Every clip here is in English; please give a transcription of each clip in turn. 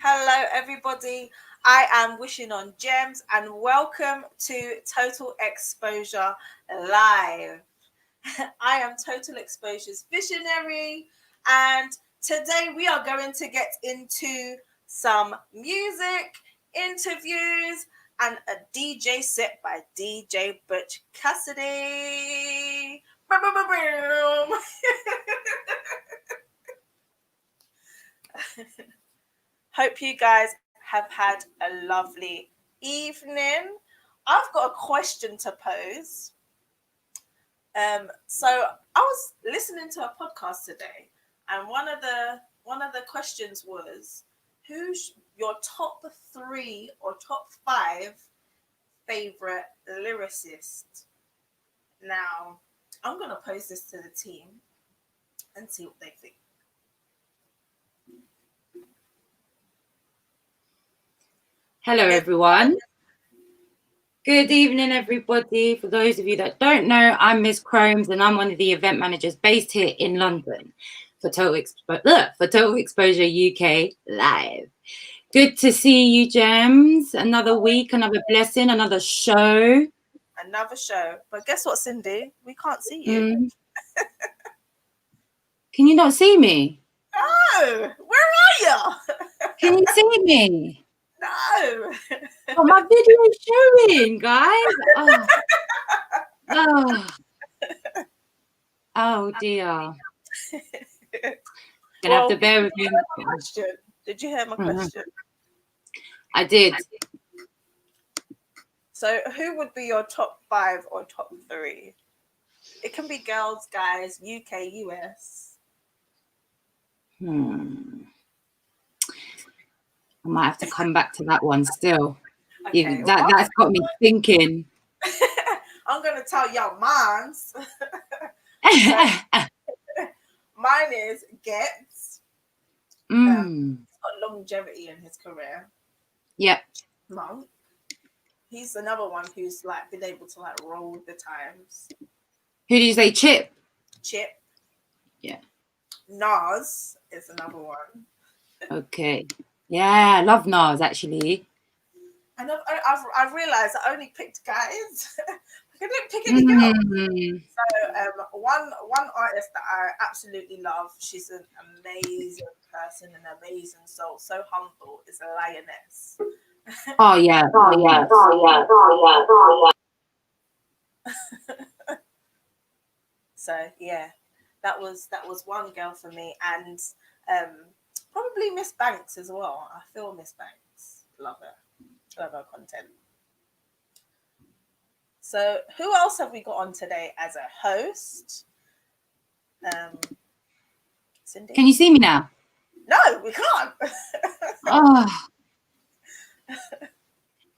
Hello, everybody. I am Wishing on Gems, and welcome to Total Exposure Live. I am Total Exposure's visionary, and today we are going to get into some music, interviews, and a DJ set by DJ Butch Cassidy. Boom, boom, boom, boom. Hope you guys have had a lovely evening. I've got a question to pose. So I was listening to a podcast today, and one of the questions was, who's your top 3 or top 5 favorite lyricists? Now, I'm gonna pose this to the team and see what they think. Hello, everyone. Good evening, everybody. For those of you that don't know, I'm Miss Chromes, and I'm one of the event managers based here in London for Total Exposure UK Live. Good to see you, Gems. Another week, another blessing, another show. Another show. But guess what, Cindy? We can't see you. Can you not see me? No! Where are you? Can you see me? No. Oh, my video is showing, guys. Oh dear. Gonna have to bear with me. Did you hear my question? I did. So who would be your top 5 or top 3? It can be girls, guys, UK, US. I might have to come back to that one still. Okay, that's got me thinking. I'm gonna tell y'all mine's. Mine is Gets. He's got longevity in his career. Yep. Monk. He's another one who's like been able to like roll with the times. Who do you say? Chip. Yeah. Nas is another one. Okay. Yeah, I love Nas actually. And I've realized I only picked guys. I didn't pick any girls. So one artist that I absolutely love, she's an amazing person, an amazing soul, so humble, is a Lioness. Oh yeah. So yeah, that was one girl for me, and probably Miss Banks as well. I feel Miss Banks. Love her content. So who else have we got on today as a host? Cindy? Can you see me now? No, we can't.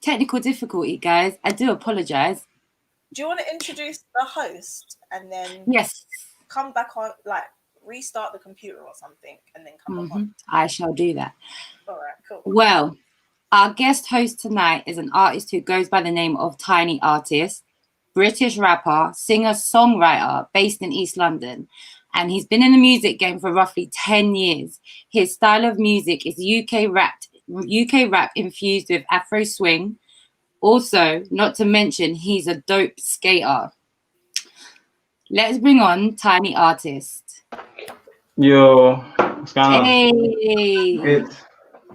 Technical difficulty, guys. I do apologize. Do you want to introduce the host and then come back on, like restart the computer or something, and then come on? I shall do that. All right, cool. Well, our guest host tonight is an artist who goes by the name of Tiny Artist, British rapper, singer, songwriter based in East London. And he's been in the music game for roughly 10 years. His style of music is UK rap infused with Afro swing. Also, not to mention, he's a dope skater. Let's bring on Tiny Artist. Yo, what's going on? Hey. Good.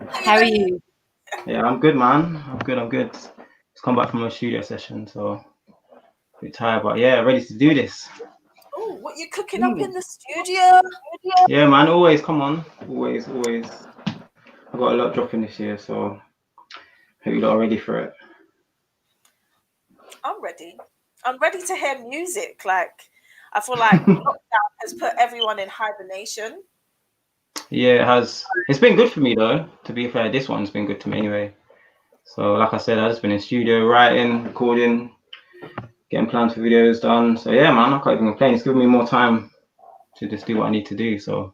How are you? Yeah, I'm good, man. I'm good. Just come back from a studio session, so a bit tired, but yeah, ready to do this. Oh, what you cooking up in the studio? Yeah, man, always, come on. Always. I've got a lot dropping this year, so hope you lot are ready for it. I'm ready. I'm ready to hear music. Like, I feel like lockdown has put everyone in hibernation. Yeah, it has. It's been good for me, though. To be fair, this one's been good to me anyway. So, like I said, I've just been in studio, writing, recording, getting plans for videos done. So, yeah, man, I can't even complain. It's giving me more time to just do what I need to do. So,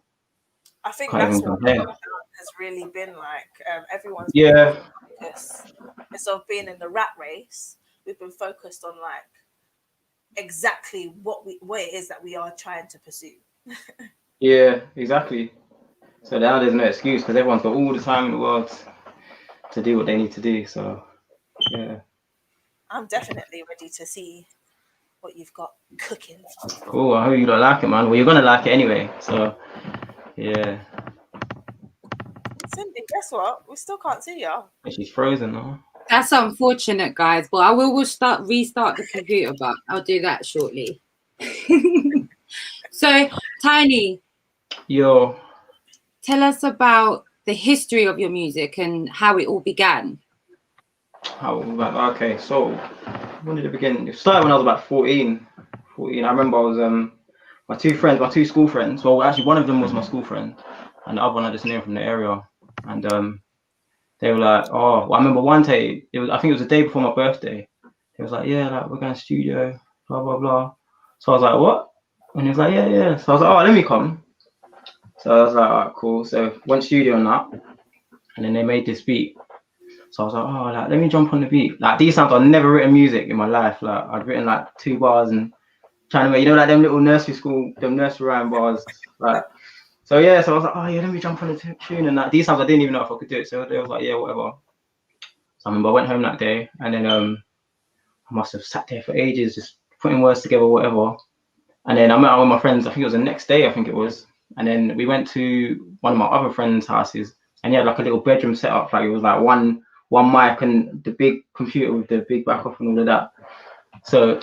I think that's what lockdown has really been like. Everyone's been focused. Instead of being in the rat race, we've been focused on like exactly what it is that we are trying to pursue. Yeah, exactly. So now there's no excuse because everyone's got all the time in the world to do what they need to do. So yeah. I'm definitely ready to see what you've got cooking. Cool. I hope you don't like it, man. Well, you're gonna like it anyway. So yeah. Cindy, guess what? We still can't see you. She's frozen now. That's unfortunate, guys, but I will restart the computer, but I'll do that shortly. So, Tiny, Yo. tell us about the history of your music and how it all began. Okay, so when did it begin? It started when I was about 14. I remember I was my two school friends. Well, actually, one of them was my school friend, and the other one I just knew from the area. And they were like, "Oh, well, I remember one day. I think it was the day before my birthday. He was like, "Yeah, like we're going to studio, blah blah blah." So I was like, "What?" And he was like, "Yeah, yeah." So I was like, "Oh, let me come." So I was like, "All right, cool." So went studio and that, and then they made this beat. So I was like, "Oh, like let me jump on the beat." Like these times I'd never written music in my life. Like I'd written like 2 bars and trying to make, like them little nursery rhyme bars. Like so yeah. So I was like, "Oh yeah, let me jump on the tune." And that these times I didn't even know if I could do it. So they was like, "Yeah, whatever." So I remember I went home that day, and then I must have sat there for ages just putting words together, whatever. And then I met up with my friends. I think it was the next day. I think it was. And then we went to one of my other friends' houses, and he had like a little bedroom set up. Like it was like one mic and the big computer with the big backup and all of that. So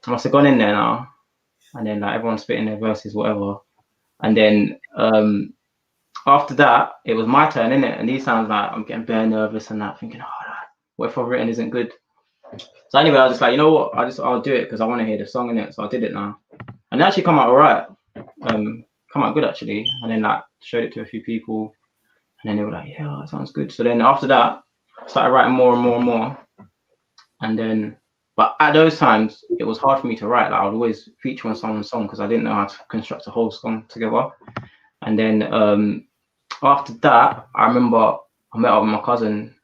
I must have gone in there now, and then like everyone's spitting their verses, whatever. And then after that, it was my turn, innit? And these sounds like I'm getting bare nervous and that, thinking, oh, what if I've written isn't good? So anyway, I was just like, you know what? I'll do it because I want to hear the song in it. So I did it now, and it actually come out alright. Come out good actually. And then like showed it to a few people, and then they were like, yeah, that sounds good. So then after that, I started writing more and more and more. And then, but at those times, it was hard for me to write. Like I would always feature on someone's song because I didn't know how to construct a whole song together. And then after that, I remember I met up with my cousin,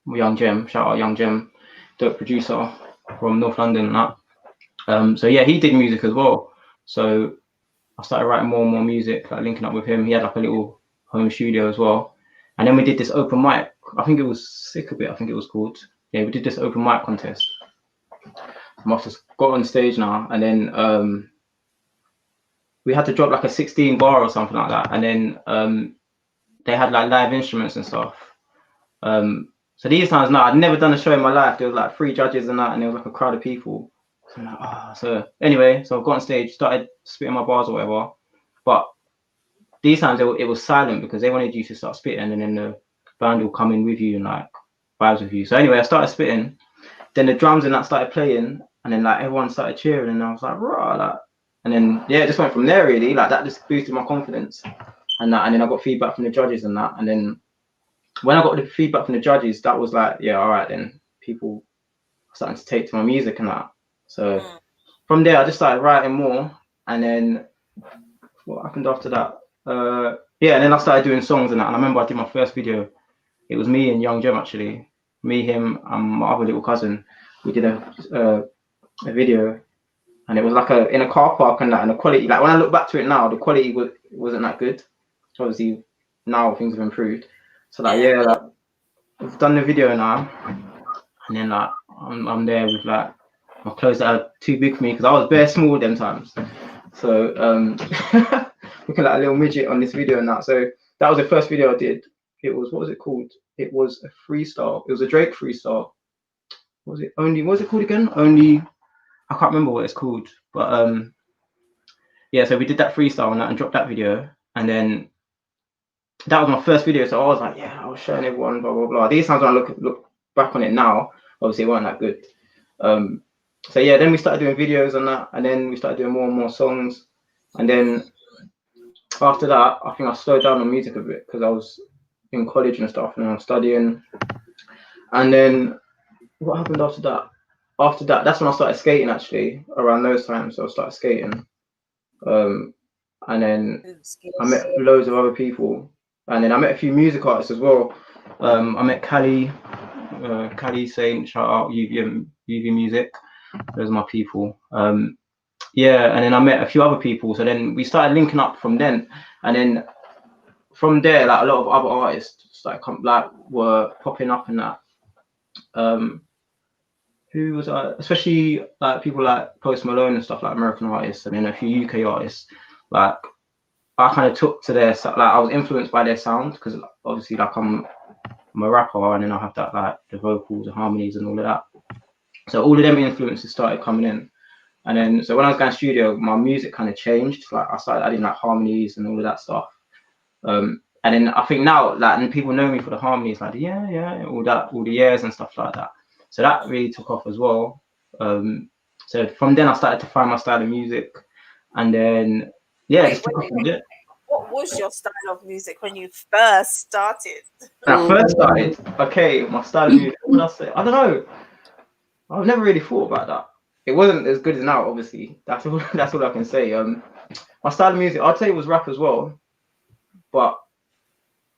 Young Gem. Shout out Young Gem, dope producer from North London. And that. So yeah, he did music as well. So I started writing more and more music, like linking up with him. He had like a little home studio as well. And then we did this open mic. I think it was Sick a Bit, I think it was called. Yeah, we did this open mic contest. I must have got on stage now, and then we had to drop like a 16 bar or something like that. And then they had like live instruments and stuff. So these times now, I'd never done a show in my life. There was like 3 judges and that, and there was like a crowd of people. So I'm like, oh. So anyway, so I got on stage, started spitting my bars or whatever. But these times it was silent because they wanted you to start spitting, and then the band will come in with you and like vibes with you. So anyway, I started spitting. Then the drums and that started playing, and then like everyone started cheering, and I was like, rah, like. And then yeah, it just went from there really. Like that just boosted my confidence, and that. And then I got feedback from the judges and that. And then when I got the feedback from the judges, that was like, yeah, all right, then people are starting to take to my music and that. So from there, I just started writing more. And then what happened after that? Yeah, and then I started doing songs and that. And I remember I did my first video. It was me and Young Gem actually. Me, him, and my other little cousin. We did a video, and it was like in a car park and that. And the quality, like when I look back to it now, the quality wasn't that good. Obviously, now things have improved. So like yeah, like, we've done the video now, and then like I'm there with like my clothes that are too big for me because I was bare small them times. So looking like a little midget on this video and that. So that was the first video I did. It was, what was it called? It was a freestyle. It was a Drake freestyle. What was it called again? Only, I can't remember what it's called. But yeah, so we did that freestyle and that and dropped that video. And then that was my first video. So I was like, yeah, I was showing everyone, blah, blah, blah. These times when I look back on it now, obviously it wasn't that good. So yeah, then we started doing videos and that. And then we started doing more and more songs. And then after that, I think I slowed down on music a bit because I was in college and stuff, and I was studying. And then what happened after that? After that, that's when I started skating actually, around those times. So I started skating. And then I met loads of other people. And then I met a few music artists as well. I met Cali Saint, shout out UV Music. Those are my people. Yeah, and then I met a few other people. So then we started linking up from then. And then from there, like a lot of other artists were popping up in that. Who was especially like people like Post Malone and stuff, like American artists, and then a few UK artists. Like I kind of took to their I was influenced by their sound because obviously like I'm a rapper and then I have that like the vocals, the harmonies, and all of that. So all of them influences started coming in, and then so when I was going studio, my music kind of changed. Like I started adding like harmonies and all of that stuff. And then I think now like and people know me for the harmonies, like all the years and stuff like that. So that really took off as well. So from then I started to find my style of music, and then wait. What was your style of music when you first started? When I first started, okay, my style of music. What did I say? I don't know. I've never really thought about that. It wasn't as good as now, obviously. That's all I can say. My style of music, I'd say it was rap as well, but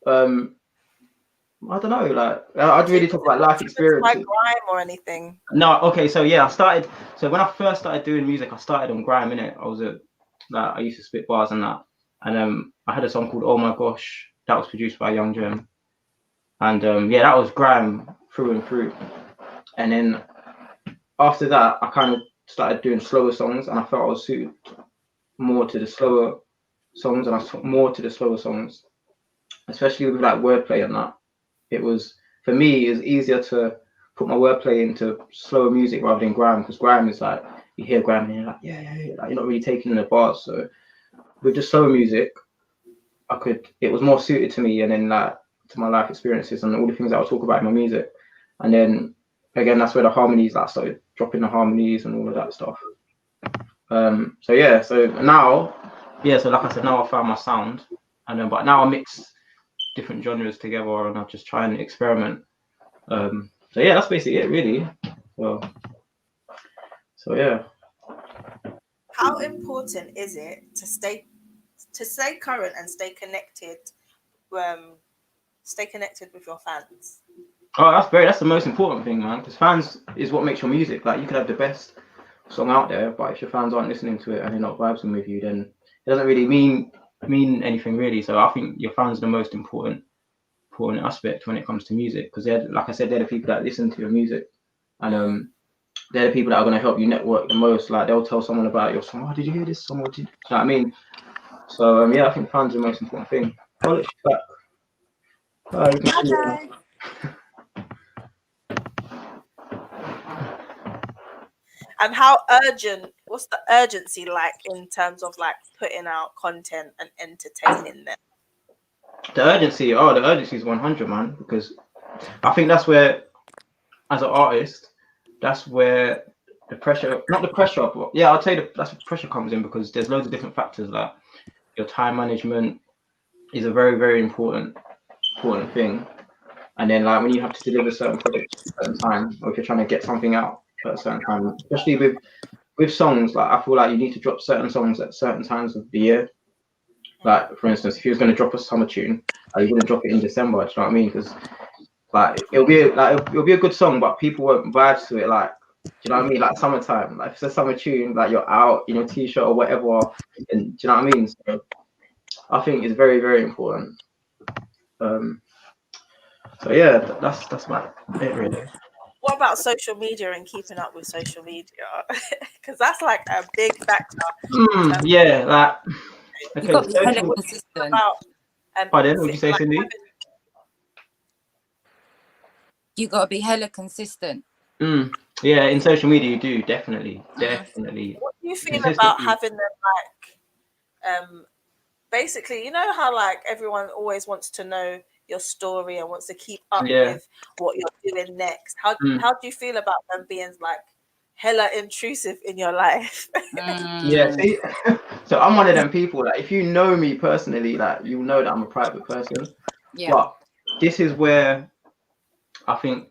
I don't know. Like I'd really talk about life experiences. Like grime or anything? No. Okay. So yeah, I started. So when I first started doing music, I started on grime. Innit? I used to spit bars and that. And I had a song called "Oh My Gosh" that was produced by Young Gem, and that was grime through and through. And then after that, I kind of started doing slower songs, and I felt I was suited more to the slower songs, and I took more to the slower songs, especially with like wordplay and that. It was for me, it's easier to put my wordplay into slower music rather than grime, because grime is like you hear grime and you're like like you're not really taking in the bars. So with the slower music, it was more suited to me, and then like to my life experiences and all the things that I'll talk about in my music. And then again, that's where the harmonies, like started dropping the harmonies and all of that stuff. So now like I said, now I found my sound, and then but now I mix different genres together and I just try and experiment. So yeah, that's basically it really. So yeah. How important is it to stay current and stay connected with your fans? Oh, that's the most important thing, man, because fans is what makes your music. Like you could have the best song out there, but if your fans aren't listening to it and they're not vibing with you, then it doesn't really mean anything really. So I think your fans are the most important aspect when it comes to music, because they're, like I said, they're the people that listen to your music, and they're the people that are going to help you network the most. Like they'll tell someone about your song. Oh, did you hear this song? You know what I mean? So I think fans are the most important thing. Oh, look, she's back. And what's the urgency like in terms of like putting out content and entertaining them? The urgency is 100, man, because I think that's where, as an artist, that's where the pressure, not the pressure, but yeah, I'd say that's where pressure comes in, because there's loads of different factors. Like your time management is a very, very important thing. And then like when you have to deliver certain projects at a certain time, or if you're trying to get something out at a certain time, especially with songs, like I feel like you need to drop certain songs at certain times of the year. Like for instance, if you was going to drop a summer tune, you wouldn't drop it in December. Do you know what I mean? Because like it'll be a good song, but people won't vibe to it. Like, do you know what I mean? Like summertime, like if it's a summer tune, like you're out in your t-shirt or whatever, and do you know what I mean? So I think it's very, very important. So yeah, that's about it really. What about social media and keeping up with social media? Because that's like a big factor. Yeah, like okay. You've got to be hella consistent. Pardon, what did you say, Cindy? You got to be hella consistent. Yeah, in social media you do, definitely. What do you feel about having them like basically, you know how like everyone always wants to know your story and wants to keep up with what you're doing next? How do you feel about them being like hella intrusive in your life? Yeah, see, so I'm one of them people that if you know me personally, like you know that I'm a private person. Yeah. But this is where I think,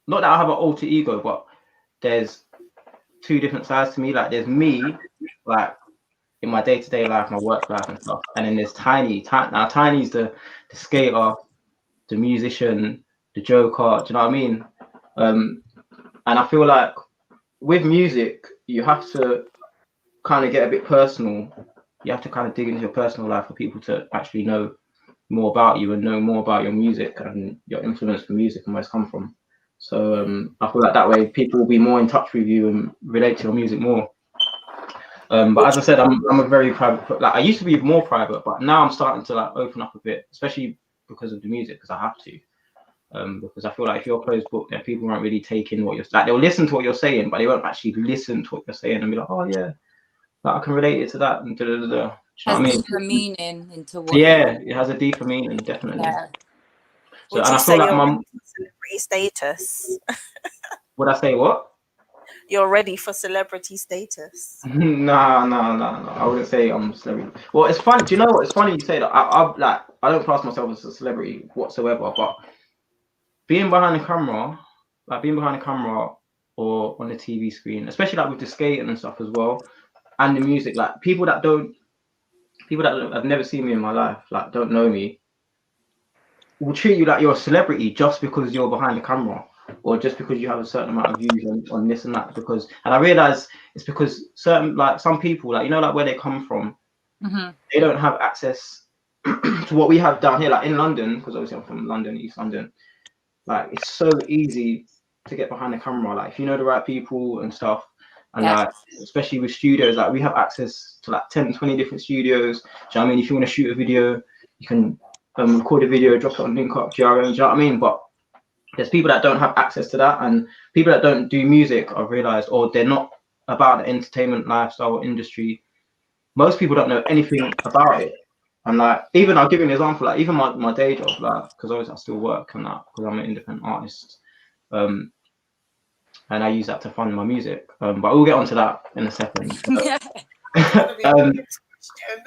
not that I have an alter ego, but there's two different sides to me. Like there's me, like in my day-to-day life, my work life and stuff, and then there's Tiny. Now Tiny's the skater, the musician, the joker. Do you know what I mean? And I feel like with music, you have to kind of get a bit personal. You have to kind of dig into your personal life for people to actually know more about you and know more about your music and your influence for music and where it's come from. So I feel like that way people will be more in touch with you and relate to your music more. But as I said, I'm a very private. Like I used to be more private, but now I'm starting to like open up a bit, especially because of the music, because I have to. Because I feel like if you're a closed book, then people won't really take in what you're like. They'll listen to what you're saying, but they won't actually listen to what you're saying and be like, oh yeah, like I can relate it to that and da da da. Do you know what I mean? Deeper meaning into what. Yeah, it has a deeper meaning, definitely. Yeah. So, Would and you I feel say like you're my ready for celebrity status? would I say what? You're ready for celebrity status. No. I wouldn't say I'm a celebrity. Well, it's funny. Do you know what? It's funny you say that. I don't class myself as a celebrity whatsoever, but being behind the camera, or on the TV screen, especially like with the skating and stuff as well, and the music, like people that have never seen me in my life, like don't know me, will treat you like you're a celebrity just because you're behind the camera or just because you have a certain amount of views on this and that. And I realize it's because some people, like, you know, like where they come from, they don't have access to what we have down here, like in London, because obviously I'm from London, East London. Like it's so easy to get behind the camera, like if you know the right people and stuff. And like, especially with studios, like we have access to like 10, 20 different studios. Do you know what I mean? If you want to shoot a video, you can record a video, drop it on link up, GRM, do you know what I mean? But there's people that don't have access to that, and people that don't do music, I've realized, or they're not about the entertainment lifestyle industry. Most people don't know anything about it. And like, even I'll give you an example, like even my day job, like, because obviously I still work and that, because I'm an independent artist. And I use that to fund my music. But we'll get onto that in a second.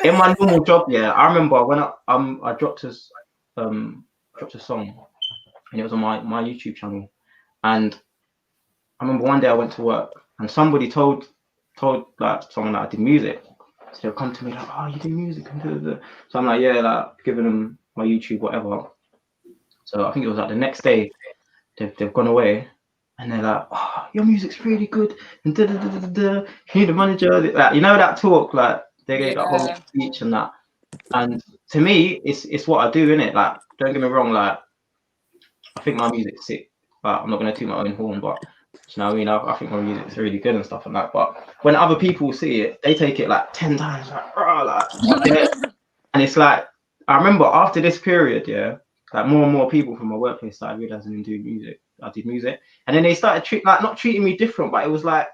In my normal job, yeah, I remember when I dropped a song, and it was on my YouTube channel. And I remember one day I went to work, and somebody told like someone that I did music. So they'll come to me like, "Oh, you do music?" And da, da, da. So I'm like, "Yeah," like giving them my YouTube, whatever. So I think it was like the next day, they've gone away. And they're like, "Oh, your music's really good." And da da da da da. You need a manager, like, you know, that talk, like they gave that whole speech and that. And to me, it's what I do, innit? Like, don't get me wrong, like I think my music's sick. Like, I'm not gonna toot my own horn, but you know what I mean? I think my music's really good and stuff like that. But when other people see it, they take it like 10 times, and it's like, I remember after this period, yeah, like more and more people from my workplace started realizing I did music, and then they started not treating me different, but it was like,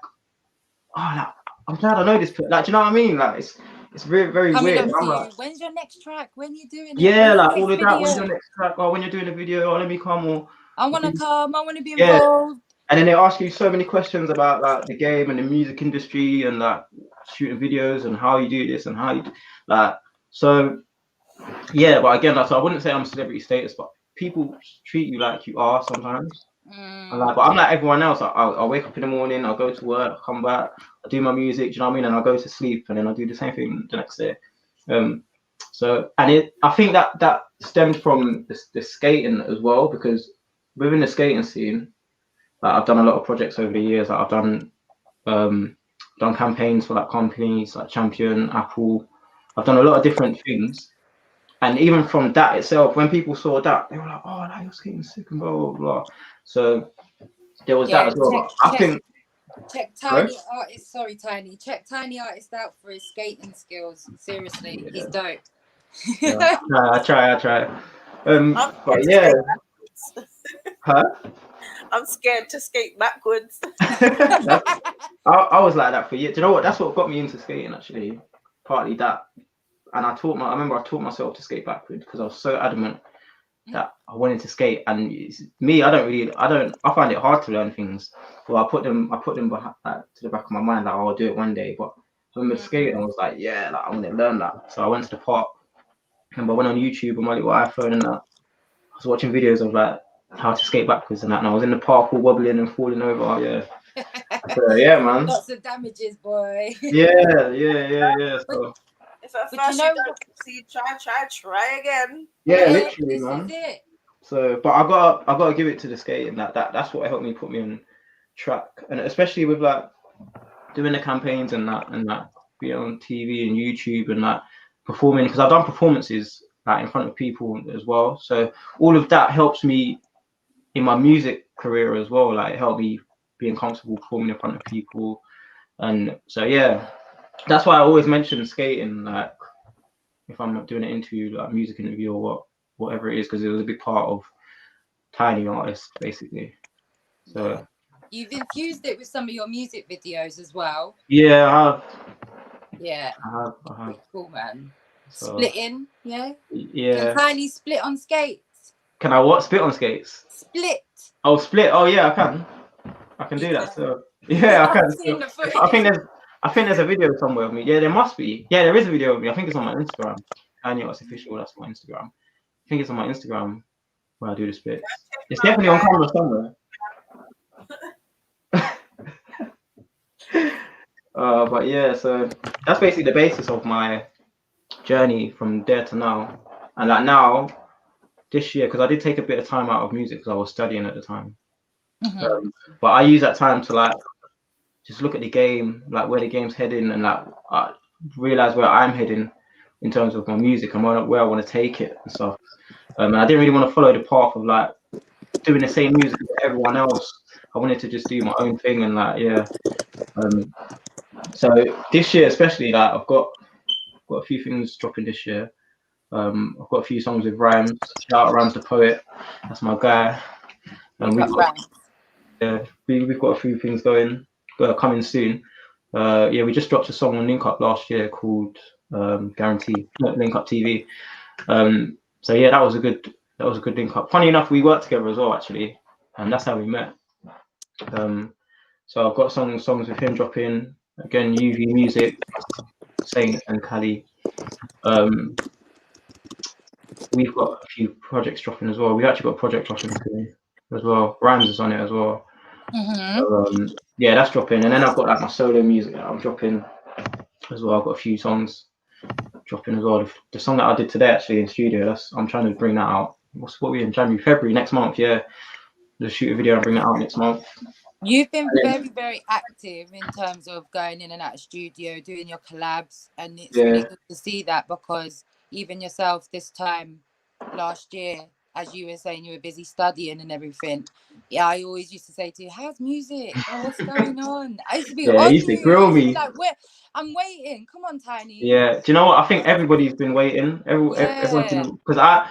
oh, like, I'm glad I know this. Like, do you know what I mean? Like, it's very, very weird. I'm like, when's your next track? When you doing it? Yeah, like all of that. When's your next track? Oh, when you're doing a video, let me come. Or I want to come. I want to be involved. And then they ask you so many questions about like the game and the music industry and like shooting videos and how you do this and how you like. So yeah, but again, like, so I wouldn't say I'm celebrity status, but people treat you like you are sometimes. And like, but I'm like everyone else. I'll wake up in the morning, I'll go to work, come back, I do my music, do you know what I mean? And I'll go to sleep, and then I'll do the same thing the next day. So, and I think that stemmed from the skating as well, because within the skating scene, like, I've done a lot of projects over the years. Like, I've done campaigns for like companies like Champion, Apple. I've done a lot of different things. And even from that itself, when people saw that, they were like, "Oh, now you're skating sick and blah blah blah." So there was that as well. Check Tiny Artist. Sorry, Tiny. Check Tiny Artist out for his skating skills. Seriously, he's dope. Yeah, I try. But yeah. Huh? I'm scared to skate backwards. I was like that for years. Do you know what? That's what got me into skating, actually. Partly that. And I remember I taught myself to skate backwards because I was so adamant that I wanted to skate. And me, I find it hard to learn things. Well, I put them behind, to the back of my mind, like, I'll do it one day. But I remember skating, I was like, yeah, like, I want to learn that. So I went to the park. And I went on YouTube on my little iPhone and that. I was watching videos of like how to skate backwards and that. And I was in the park all wobbling and falling over. Oh, yeah. So, yeah, man. Lots of damages, boy. Yeah. So. If at first you don't succeed, try again. Yeah, literally, man. So, but I gotta give it to the skating. That's what helped me put me on track, and especially with like doing the campaigns and that being on TV and YouTube and like performing, because I've done performances like in front of people as well. So all of that helps me in my music career as well. Like it helped me being comfortable performing in front of people. And so yeah, that's why I always mention skating, like if I'm not doing an interview, like music interview or whatever it is, because it was a big part of Tiny Artist basically. So Yeah. You've infused it with some of your music videos as well. yeah, Yeah. I have. Cool, man. So, Splitting, yeah. yeah. Can Tiny split on skates? Can I what? Spit on skates? Split. Oh, split. Oh yeah, I can. I can do that. So yeah, I can. I've seen the footage. I think there's a video somewhere of me. Yeah, there must be. Yeah, there is a video of me. I think it's on my Instagram. Tiny Artist Official. That's my Instagram. I think it's on my Instagram where I do the splits. It's definitely on camera somewhere. But yeah, so that's basically the basis of my journey from there to now. And like now, this year, because I did take a bit of time out of music because I was studying at the time. But I use that time to like just look at the game, like where the game's heading, and like realize where I'm heading in terms of my music and where I want to take it and stuff. And I didn't really want to follow the path of like doing the same music as everyone else. I wanted to just do my own thing and like so this year especially, like I've got a few things dropping this year. I've got a few songs with Rhymes. Shout out Rhymes the Poet, that's my guy. And we've got a few things coming soon. We just dropped a song on Link Up last year called Guarantee, Link Up TV. So yeah, that was a good link up. Funny enough, we worked together as well actually, and that's how we met. So I've got songs with him dropping again. UV Music, Saint and Cali. We've got a few projects dropping as well. We've actually got a project dropping as well. Rhymes is on it as well. So, yeah, that's dropping. And then I've got like my solo music that I'm dropping as well. I've got a few songs dropping as well. The song that I did today actually in studio, I'm trying to bring that out. What we in January, February next month? Yeah, just shoot a video and bring it out next month. You've been very, very active in terms of going in and out of studio, doing your collabs, and it's really good to see that, because even yourself this time last year, as you were saying, you were busy studying and everything. Yeah, I always used to say to you, "How's music? Oh, what's going on?" I used to be on you used to grill me. like, I'm waiting. Come on, Tiny. Yeah, do you know what? I think everybody's been waiting. Everyone's because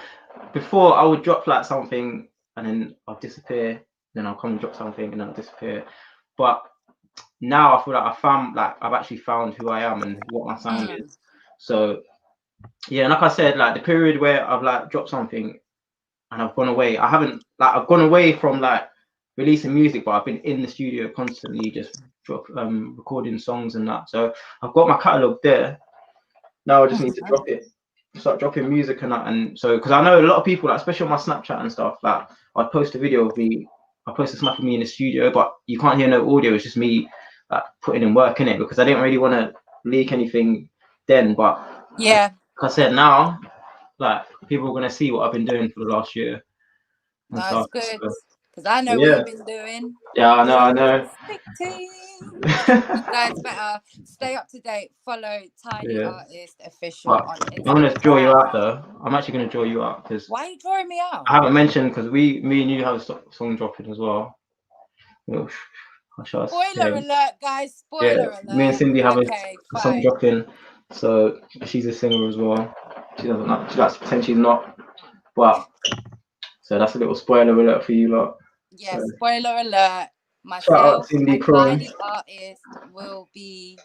before I would drop like something and then I'll disappear. Then I'll come and drop something and then I'll disappear. But now I feel like I've actually found who I am and what my sound is. So yeah, like I said, like the period where I've like dropped something and I've gone away, I've gone away from like releasing music, but I've been in the studio constantly just recording songs and that. So I've got my catalogue there. Now I just need to start dropping music and that. And so because I know a lot of people, like, especially on my Snapchat and stuff, like I'd post a video of me, I post a snap of me in the studio, but you can't hear no audio. It's just me like putting in work in it, because I didn't really want to leak anything then. But yeah, like I said, now like people are gonna see what I've been doing for the last year. That's good, because I know what you've been doing. Yeah, I know. You guys better stay up to date. Follow Tiny Artist Official on Instagram. I'm gonna draw you out though. I'm actually gonna draw you out because. Why are you drawing me out? I haven't mentioned because me and you have a song dropping as well. Spoiler alert, guys! Spoiler alert. Me and Cindy have a song dropping, so she's a singer as well. She doesn't like. She likes to pretend she's not, but so that's a little spoiler alert for you lot. Yeah, spoiler alert. Myself and Tiny Artist will be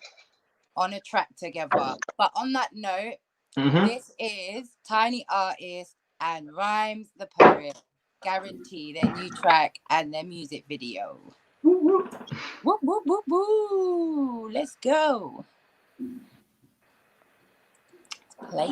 on a track together. But on that note, this is Tiny Artist and Rhymes the Poet. Guarantee their new track and their music video. Woo, woo. Woo, woo, woo, woo. Let's go. Play.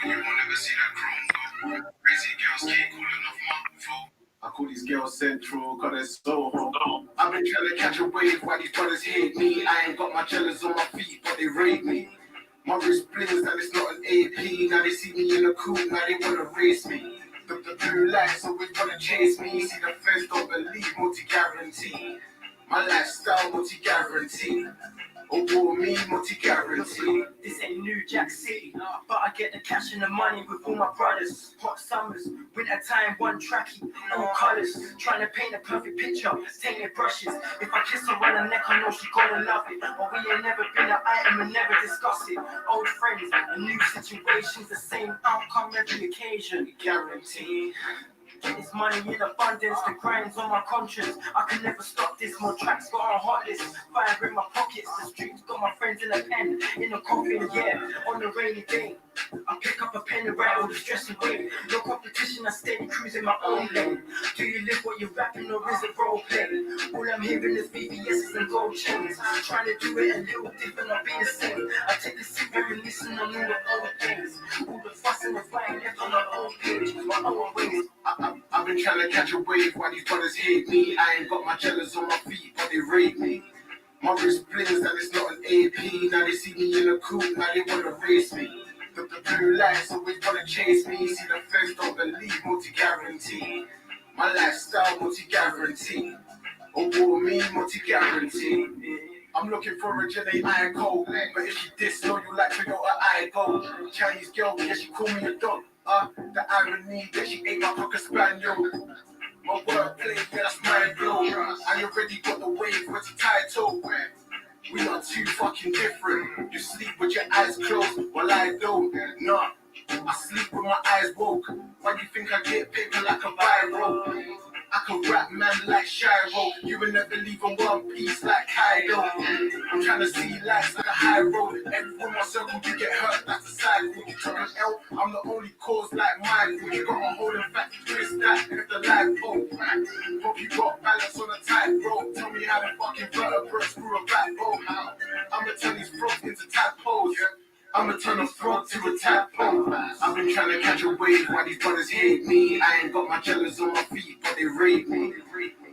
You won't ever see that chrome go. Crazy girls can't cool enough my I call these girls central, cause they're so hot. I've been trying to catch a wave while these brothers hate me. I ain't got my jealous on my feet, but they raid me. My wrist blings that it's not an AP. Now they see me in the coupe, now they wanna race me. The blue lights always wanna chase me. See the fence, don't believe, multi-guarantee. My lifestyle, multi-guarantee. Oh, me, multi-guarantee. This ain't New Jack City, but I get the cash and the money with all my brothers. Hot summers, winter time, one trackie, all colours. Trying to paint a perfect picture, taking brushes. If I kiss her on the neck, I know she gonna love it. But we ain't never been an item and never discuss it. Old friends and new situations, the same outcome every occasion. Guarantee. It's money in abundance, the grind's on my conscience. I can never stop this, more tracks got on hot list. Fire in my pockets, the streets got my friends in a pen, in a coffin, yeah, on the rainy day. I pick up a pen and write all the stress away. No competition, I steady cruising my own lane. Do you live what you're rapping or is it role play? All I'm hearing is VVS's and gold chains. Trying to do it a little different, I'll be the same. I take a sip, reminiscing on all the old days. All the fuss and the fighting left on my own page, my own ways. I've been trying to catch a wave while these brothers hate me. I ain't got my jealous on my feet, but they rate me. My wrist blings that it's not an AP. Now they see me in a coupe, now they wanna race me. The blue lights always wanna chase me. See the fence, don't believe, multi-guarantee. My lifestyle, multi-guarantee. Oh, me, multi-guarantee. I'm looking for a Jenny Ico, but if she diss, know you like to go I go. Chinese girl, yeah, she call me a dog. The irony that she ate my Cocker Spaniel. My wordplay, yeah, that's my blow. I already got the wave, what's the title? We are too fucking different. You sleep with your eyes closed, well I don't. Nah, I sleep with my eyes woke. Why do you think I get paper like a viral? I can rap man like Shiro. You will never leave on one piece like Kaido. I'm trying to see lights like a high road. Everyone my circle, you get hurt, that's a side road. You took an L, I'm the only cause like Michael. You got a hold in fact, twist that if the life boat. Hope you got balance on a tightrope. Tell me how the fucking vertebrae screw a backbone. I'ma turn these frogs into tadpoles. I'ma turn a frog to a tadpole. I've been trying to catch a wave while these brothers hate me. I ain't got my jealous on my feet, but they rate me.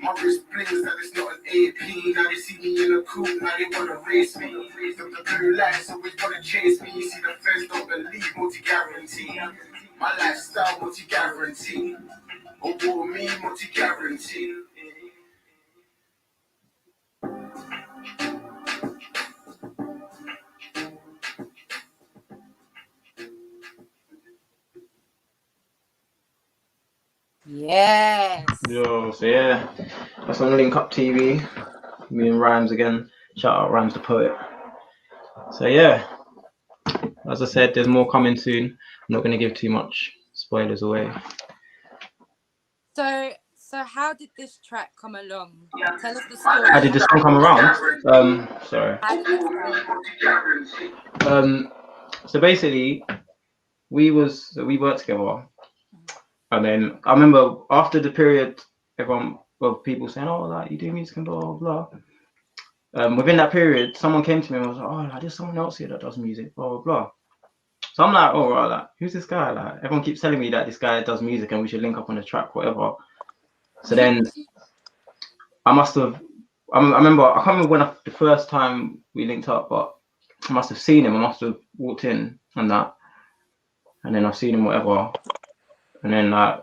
My wrist blings that it's not an AP. Now they see me in a coupe, now they wanna race me. The blue lights always wanna chase me. See the fence, don't believe, multi-guarantee. My lifestyle, multi-guarantee. Oh, me, multi-guarantee. Yes. Yo, so yeah, that's on Link Up TV. Me and Rhymes again. Shout out Rhymes the Poet. So yeah, as I said, there's more coming soon. I'm not going to give too much spoilers away. So how did this track come along? Tell us the story. How did this song come around? Sorry. How did it start? So basically, we worked together, and then I remember after the period, people saying, "Oh, like you do music and blah blah blah." Within that period, someone came to me and was like, "Oh, like, there's someone else here that does music, blah blah blah." So I'm like, "Oh, right, like who's this guy?" Like everyone keeps telling me that this guy does music and we should link up on the track, whatever. So then I remember, I can't remember the first time we linked up, but I must have seen him. I must have walked in and that, and then I've seen him, whatever. And then like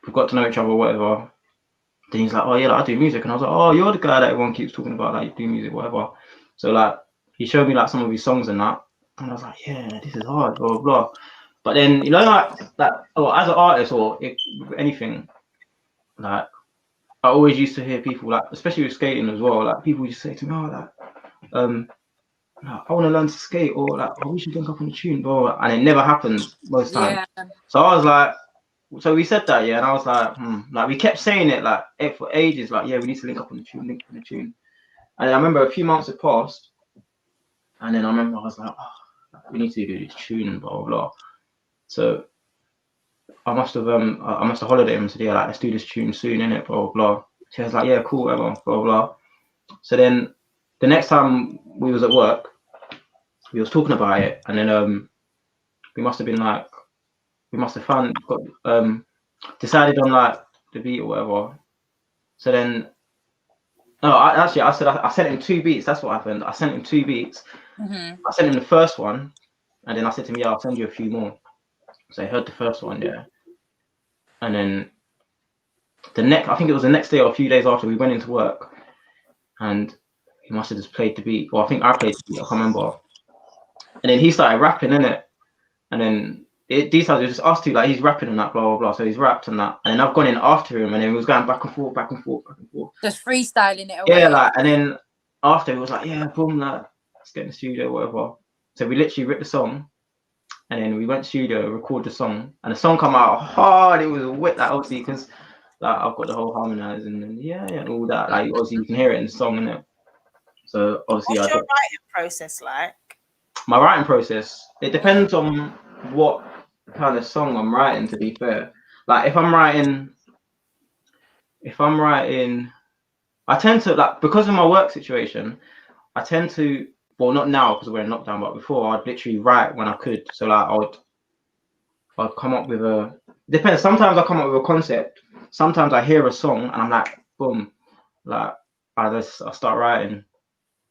we got to know each other, whatever. Then he's like, "Oh yeah, like, I do music," and I was like, "Oh, you're the guy that everyone keeps talking about, like you do music, whatever." So like he showed me like some of his songs and that, and I was like, "Yeah, this is hard, blah blah blah." But then you know, like as an artist or anything, like I always used to hear people like, especially with skating as well, like people just say to me, "Oh, like, I want to learn to skate," or like, "Oh, we should link up on the tune," bro. And it never happens most times. Yeah. So I was like, so we said that, yeah, and I was like, like we kept saying it like for ages, like, yeah, we need to link up on the tune, And I remember a few months had passed, and then I remember I was like, oh, we need to do this tune, blah blah blah. So I must have hollered at him and said, yeah, like let's do this tune soon, innit, blah blah blah. So he was like, yeah, cool, whatever, blah blah. So then the next time we was at work, we was talking about it, and then we must have decided on like the beat or whatever. So then, I sent him 2 beats. That's what happened. I sent him 2 beats. Mm-hmm. I sent him the first one, and then I said to him, yeah, I'll send you a few more. So he heard the first one, yeah. And then I think it was the next day or a few days after we went into work, and he must have just played the beat. Or I think I played the beat. I can't remember. And then he started rapping in it, and then these times it was just us two. Like he's rapping and that, blah blah blah. So he's rapped and that, and then I've gone in after him, and then he was going back and forth, back and forth, back and forth. Just freestyling it away. Yeah, like, and then after he was like, yeah, boom, like, let's get in the studio, whatever. So we literally ripped the song, and then we went to studio, recorded the song, and the song come out hard. It was wet, like obviously because like I've got the whole harmonizing and and all that. Like obviously you can hear it in the song, innit? So obviously, what's your writing process like? My writing process, it depends on what kind of song I'm writing. To be fair, like if I'm writing, I tend to like because of my work situation. I tend to, well, not now because we're in lockdown, but before I'd literally write when I could. So like I'd come up with depends. Sometimes I come up with a concept. Sometimes I hear a song and I'm like, boom, like I start writing.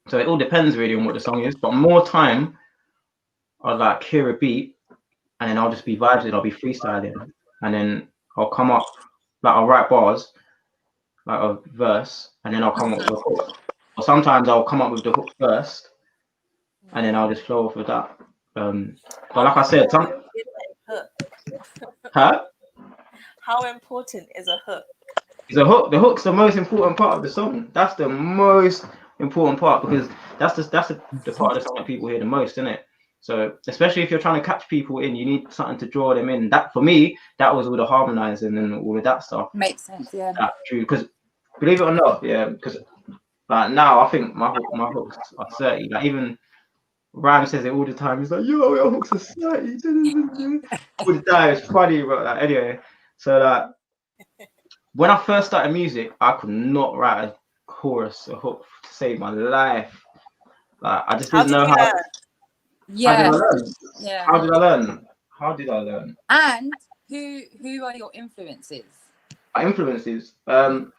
So it all depends really on what the song is. But more time, I'd like hear a beat and then I'll just be vibing. I'll be freestyling, and then I'll come up like I'll write bars, like a verse, and then I'll come up with a hook. Or sometimes I'll come up with the hook first, and then I'll just flow off with that. But like I said, How important is a hook? It's a hook. The hook's the most important part of the song. That's the most important part because that's the part of the song that people hear the most, isn't it? So especially if you're trying to catch people in, you need something to draw them in. That for me, that was all the harmonizing and all of that stuff. Makes sense, yeah. That's true. Because believe it or not, yeah, because like now I think my hooks are 30. Like even Rhyme says it all the time. He's like, yo, your hooks are 30. All the time. It's funny, but like, anyway. So like when I first started music, I could not write a chorus, a hook to save my life. Like I just didn't know how. Yeah. How did I learn? And who are your influences? My influences. Well,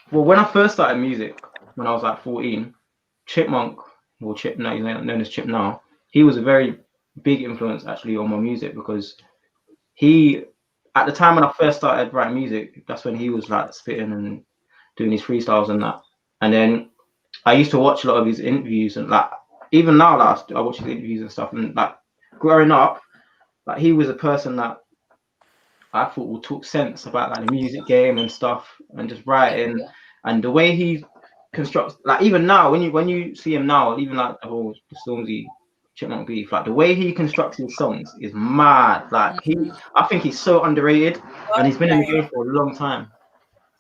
when I first started music, when I was like 14, Chipmunk, or Chip now, he's known as Chip now, he was a very big influence actually on my music because he, at the time when I first started writing music, that's when he was like spitting and doing his freestyles and that. And then I used to watch a lot of his interviews and like, even now, like, I watch his interviews and stuff. And like growing up, like he was a person that I thought would talk sense about like the music game and stuff and just writing and the way he constructs. Like even now, when you see him now, even like the whole Stormzy Chipmunk beef, like the way he constructs his songs is mad. Like I think he's so underrated, and he's been in the game for a long time.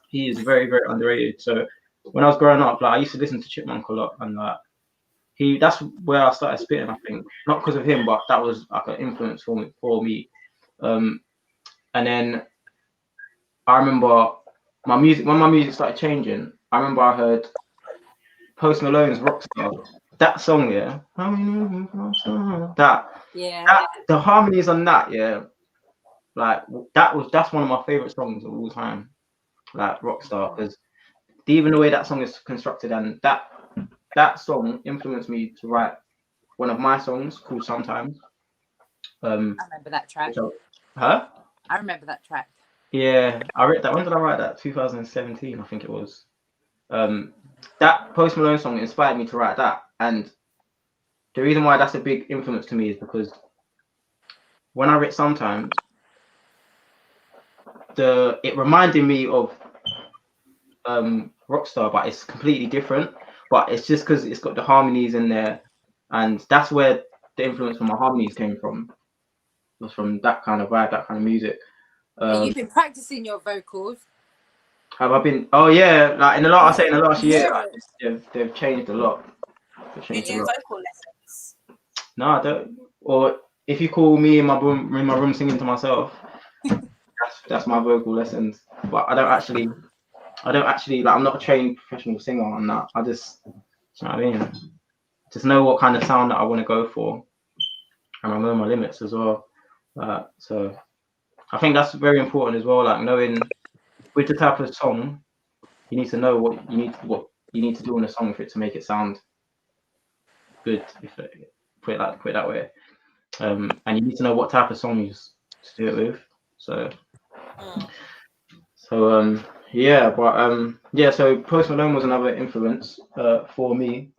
He is very, very underrated. So when I was growing up, like I used to listen to Chipmunk a lot, and that's where I started spitting. I think not because of him, but that was like an influence for me. And then I remember when my music started changing. I remember I heard Post Malone's Rockstar. That song, yeah. The harmonies on that, yeah. Like that's one of my favorite songs of all time. Like Rockstar, because even the way that song is constructed and that song influenced me to write one of my songs called Sometimes. I remember that track. I remember that track. Yeah, I read that. When did I write that? 2017, I think it was. That Post Malone song inspired me to write that, and the reason why that's a big influence to me is because when I read Sometimes, it reminded me of Rockstar, but it's completely different. But it's just because it's got the harmonies in there, and that's where the influence from my harmonies came from. It was from that kind of vibe, that kind of music. You've been practicing your vocals. Have I been? Oh yeah, like in the last year, they've changed a lot. You do vocal lessons? No, I don't. Or if you call me in my room singing to myself, that's my vocal lessons. But I don't actually like. I'm not a trained professional singer on that. I just, you know what I mean? Just know what kind of sound that I want to go for, and I know my limits as well. So I think that's very important as well. Like knowing with the type of song, you need to know what you need to do in a song for it to make it sound good. Put it that way. And you need to know what type of songs to do it with. So So yeah, but yeah. So Post Malone was another influence for me.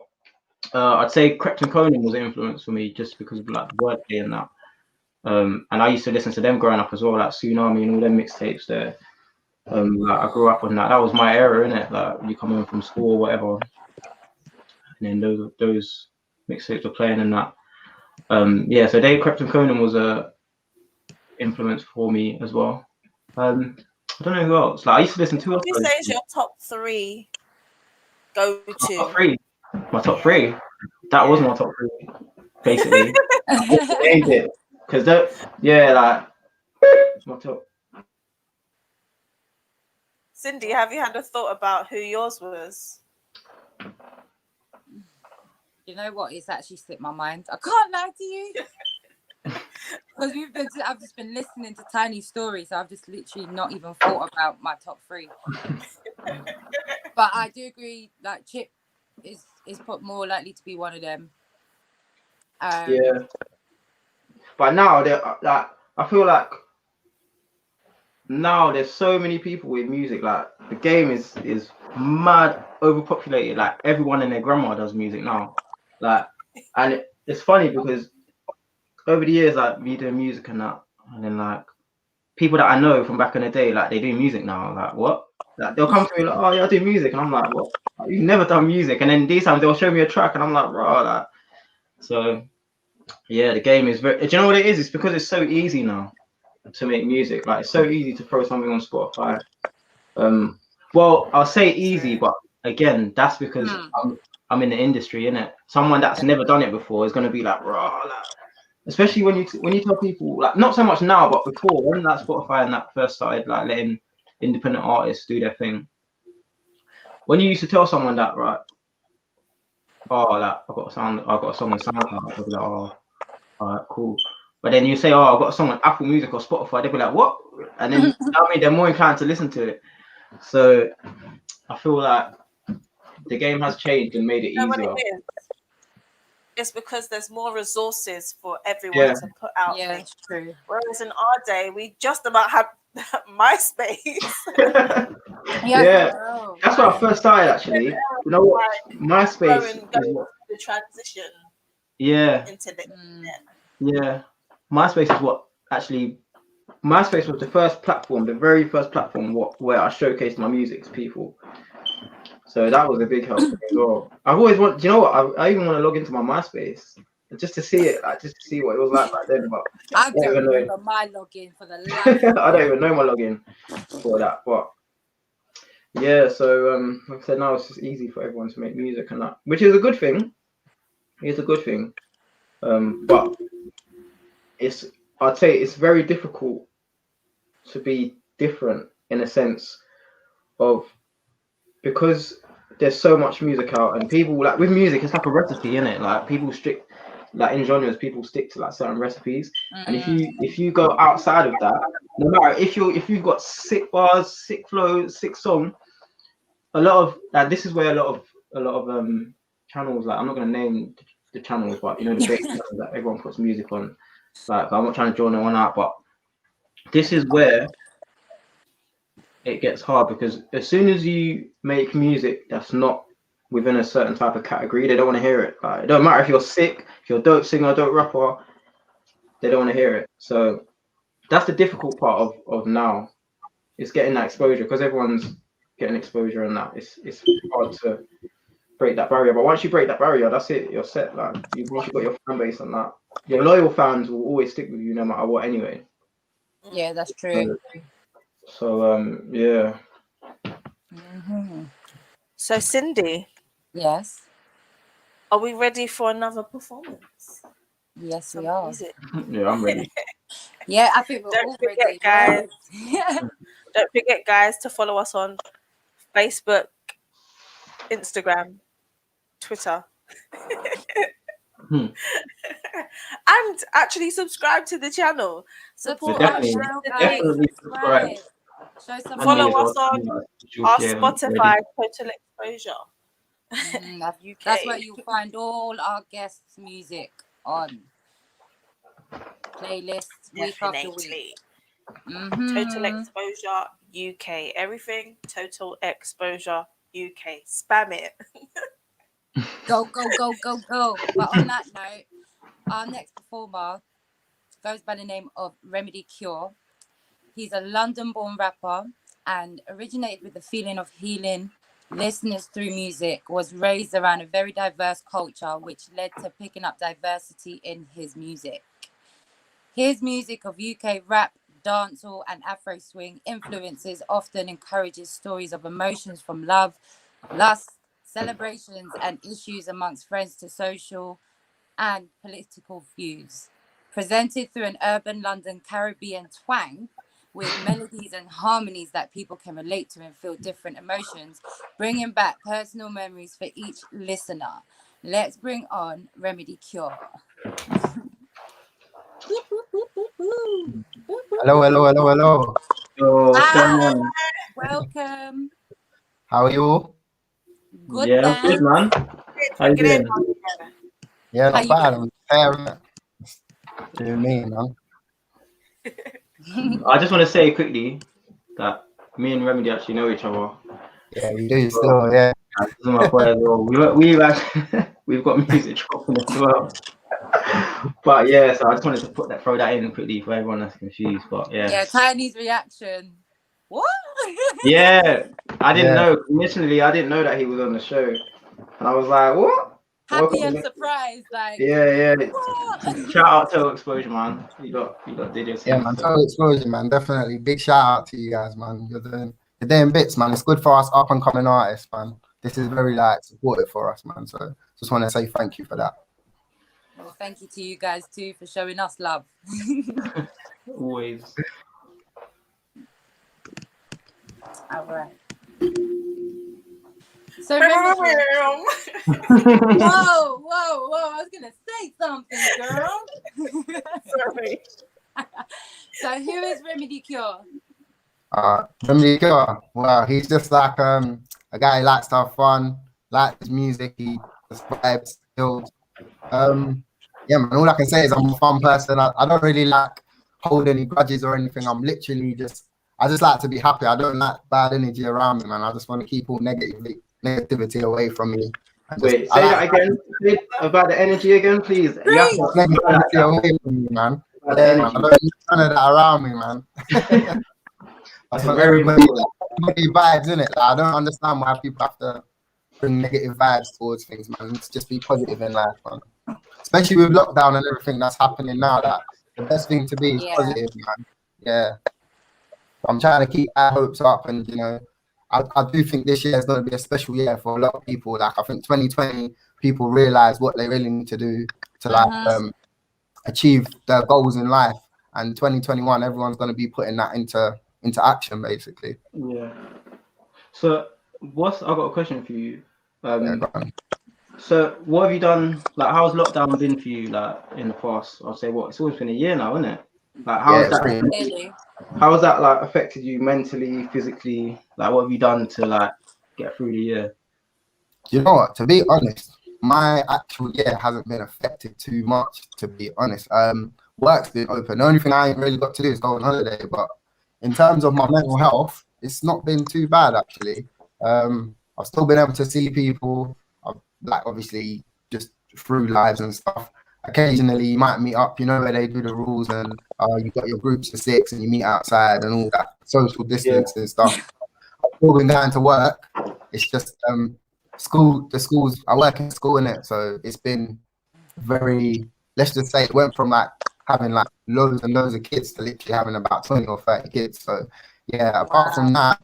I'd say Krypton Conan was an influence for me just because of like the wordplay and that. And I used to listen to them growing up as well, like Tsunami and all them mixtapes there. Like I grew up on that. That was my era, innit? Like you come home from school or whatever, and then those mixtapes were playing and that. Yeah, so Dave Krypton Conan was a influence for me as well. I don't know who else. Like I used to listen to. What would you say is your top 3 go My to? top 3. My top 3. That was my top 3, basically. I named it because that. Yeah, like my top. Cindy, have you had a thought about who yours was? You know what? It's actually slipped my mind. I can't lie to you. Because I've just been listening to Tiny stories. So I've just literally not even thought about my top 3. But I do agree, like Chip is put more likely to be one of them. Yeah. But now like I feel like now there's so many people with music. Like the game is mad overpopulated. Like everyone and their grandma does music now. Like, and it's funny because over the years, like me doing music and that, and then like people that I know from back in the day, like they do music now. Like what? Like they'll come to me like, oh yeah, I do music, and I'm like, what? Like, you've never done music, and then these times they'll show me a track, and I'm like, bro, like. So yeah, the game is very. Do you know what it is? It's because it's so easy now to make music. Like it's so easy to throw something on Spotify. Well, I'll say easy, but again, that's because I'm in the industry, innit? Someone that's never done it before is gonna be like, raw. Like, especially when you tell people, like not so much now, but before when that Spotify and that first started, like letting independent artists do their thing. When you used to tell someone that, right? Oh, like I've got a song on SoundCloud. They'll be like, oh, all right, cool. But then you say, oh, I've got a song on Apple Music or Spotify. They'll be like, what? And then I mean, they're more inclined to listen to it. So I feel like the game has changed and made it You know what easier. it is? It's because there's more resources for everyone Yeah. to put out Yeah, things. it's true. Whereas in our day, we just about had MySpace. Yeah, that's where I first started actually. You know what? MySpace Going is what. the transition Yeah, into the internet. yeah. MySpace is what actually. MySpace was the first platform, the very first platform where I showcased my music to people. So that was a big help for me as well. I've always wanted. Do you know what? I even want to log into my MySpace just to see it, like just to see what it was like back then. But I don't even know. remember my login for the life. I don't even know my login for that. But yeah, so like I said, now it's just easy for everyone to make music and that, which is a good thing. It's a good thing. But I'd say it's very difficult to be different in a sense of because there's so much music out and people like with music it's like a recipe, innit? Like people strict like in genres people stick to like certain recipes. And if you go outside of that, no matter if you've got sick bars, sick flows, sick song, a lot of like this is where a lot of channels, like I'm not gonna name the channels, but you know the big channels that everyone puts music on. Like I'm not trying to draw no one out, but this is where it gets hard because as soon as you make music that's not within a certain type of category, they don't want to hear it. Like, it don't matter if you're sick, if you're a dope singer, dope rapper, they don't want to hear it. So that's the difficult part of now. It's getting that exposure because everyone's getting exposure and that. It's hard to break that barrier. But once you break that barrier, that's it. You're set. Like once you've got your fan base on that, your loyal fans will always stick with you no matter what. Anyway. Yeah, that's true. So yeah. So Cindy, Yes. are we ready for another performance? Yes, we Some are. music. Yeah, I'm ready. Yeah, I think we're Don't all forget, ready, guys. Yeah. Don't forget, guys, to follow us on Facebook, Instagram, Twitter. And actually subscribe to the channel. Support our Definitely, channel, definitely subscribe. Show some Follow And us on our Spotify, Total Exposure. That's where you'll find all our guests' music on playlists week after week. Total Exposure UK. Everything Total Exposure UK. Spam it. Go, go, go, go, go. But on that note, our next performer goes by the name of Remedy Cure. He's a London-born rapper and originated with the feeling of healing listeners through music, was raised around a very diverse culture, which led to picking up diversity in his music. His music of UK rap, dancehall and Afro swing influences often encourages stories of emotions from love, lust, celebrations and issues amongst friends to social and political views. Presented through an urban London Caribbean twang with melodies and harmonies that people can relate to and feel different emotions, bringing back personal memories for each listener. Let's bring on Remedy Cure. Hello, hello, hello, hello. Yo, what's going Hi. on? Welcome. How are you all? Good Yeah, man. good man. How you Get in. doing? Yeah, How not you bad. I'm fair. What do you mean, man? I just want to say quickly that me and Remedy actually know each other. Yeah, we do still, yeah. This is my boy as well. We've got music dropping as well. But yeah, so I just wanted to throw that in quickly for everyone that's confused. But yeah, Yeah, Tiny's reaction. What? yeah, I didn't Yeah. know initially. I didn't know that he was on the show, and I was like, what? Happy Welcome and to- surprised, like Yeah. what? Shout out to Exposure, man. You got did your thing. Yeah, man. Total exposure, man. Definitely. Big shout out to you guys, man. You're doing bits, man. It's good for us up and coming artists, man. This is very like supportive for us, man. So just want to say thank you for that. Well, thank you to you guys too for showing us love. Always. All right. So Remedy, whoa, I was gonna say something, girl. Sorry. So who is Remedy Cure? Remedy Cure. Well, he's just like a guy who likes to have fun, likes his music, he just vibes, chills. Yeah, man, all I can say is I'm a fun person. I don't really like hold any grudges or anything. I'm literally I just like to be happy. I don't like bad energy around me, man. I just want to keep all negativity away from me. Wait, say that again. Say about the energy again, please. You have to Negativity away from me, man. about the Yeah, man. I energy. don't need none of that around me, man. I want Very everybody vibes in it. Like, I don't understand why people have to bring negative vibes towards things, man. Let's just be positive in life, man. Especially with lockdown and everything that's happening now. That the best thing to be is positive, man. Yeah. I'm trying to keep our hopes up, and I do think this year is going to be a special year for a lot of people. Like I think 2020, people realize what they really need to do to achieve their goals in life, and 2021, everyone's going to be putting that into action, basically. Yeah. So I got a question for you. Yeah, go on. So what have you done? Like, how's lockdown been for you? Like in the past, I'll say it's always been a year now, isn't it? Like, how has that like affected you mentally, physically? Like, what have you done to like get through the year? You know what? To be honest, my actual year hasn't been affected too much. To be honest, work's been open. The only thing I ain't really got to do is go on holiday. But in terms of my mental health, it's not been too bad actually. I've still been able to see people. Like obviously just through lives and stuff. Occasionally you might meet up, where they do the rules and you've got your groups of 6 and you meet outside and all that social distance and stuff. I've still been going to work. It's just the schools, I work in school in it, so it's been very, let's just say it went from like having like loads and loads of kids to literally having about 20 or 30 kids. So yeah, apart from that,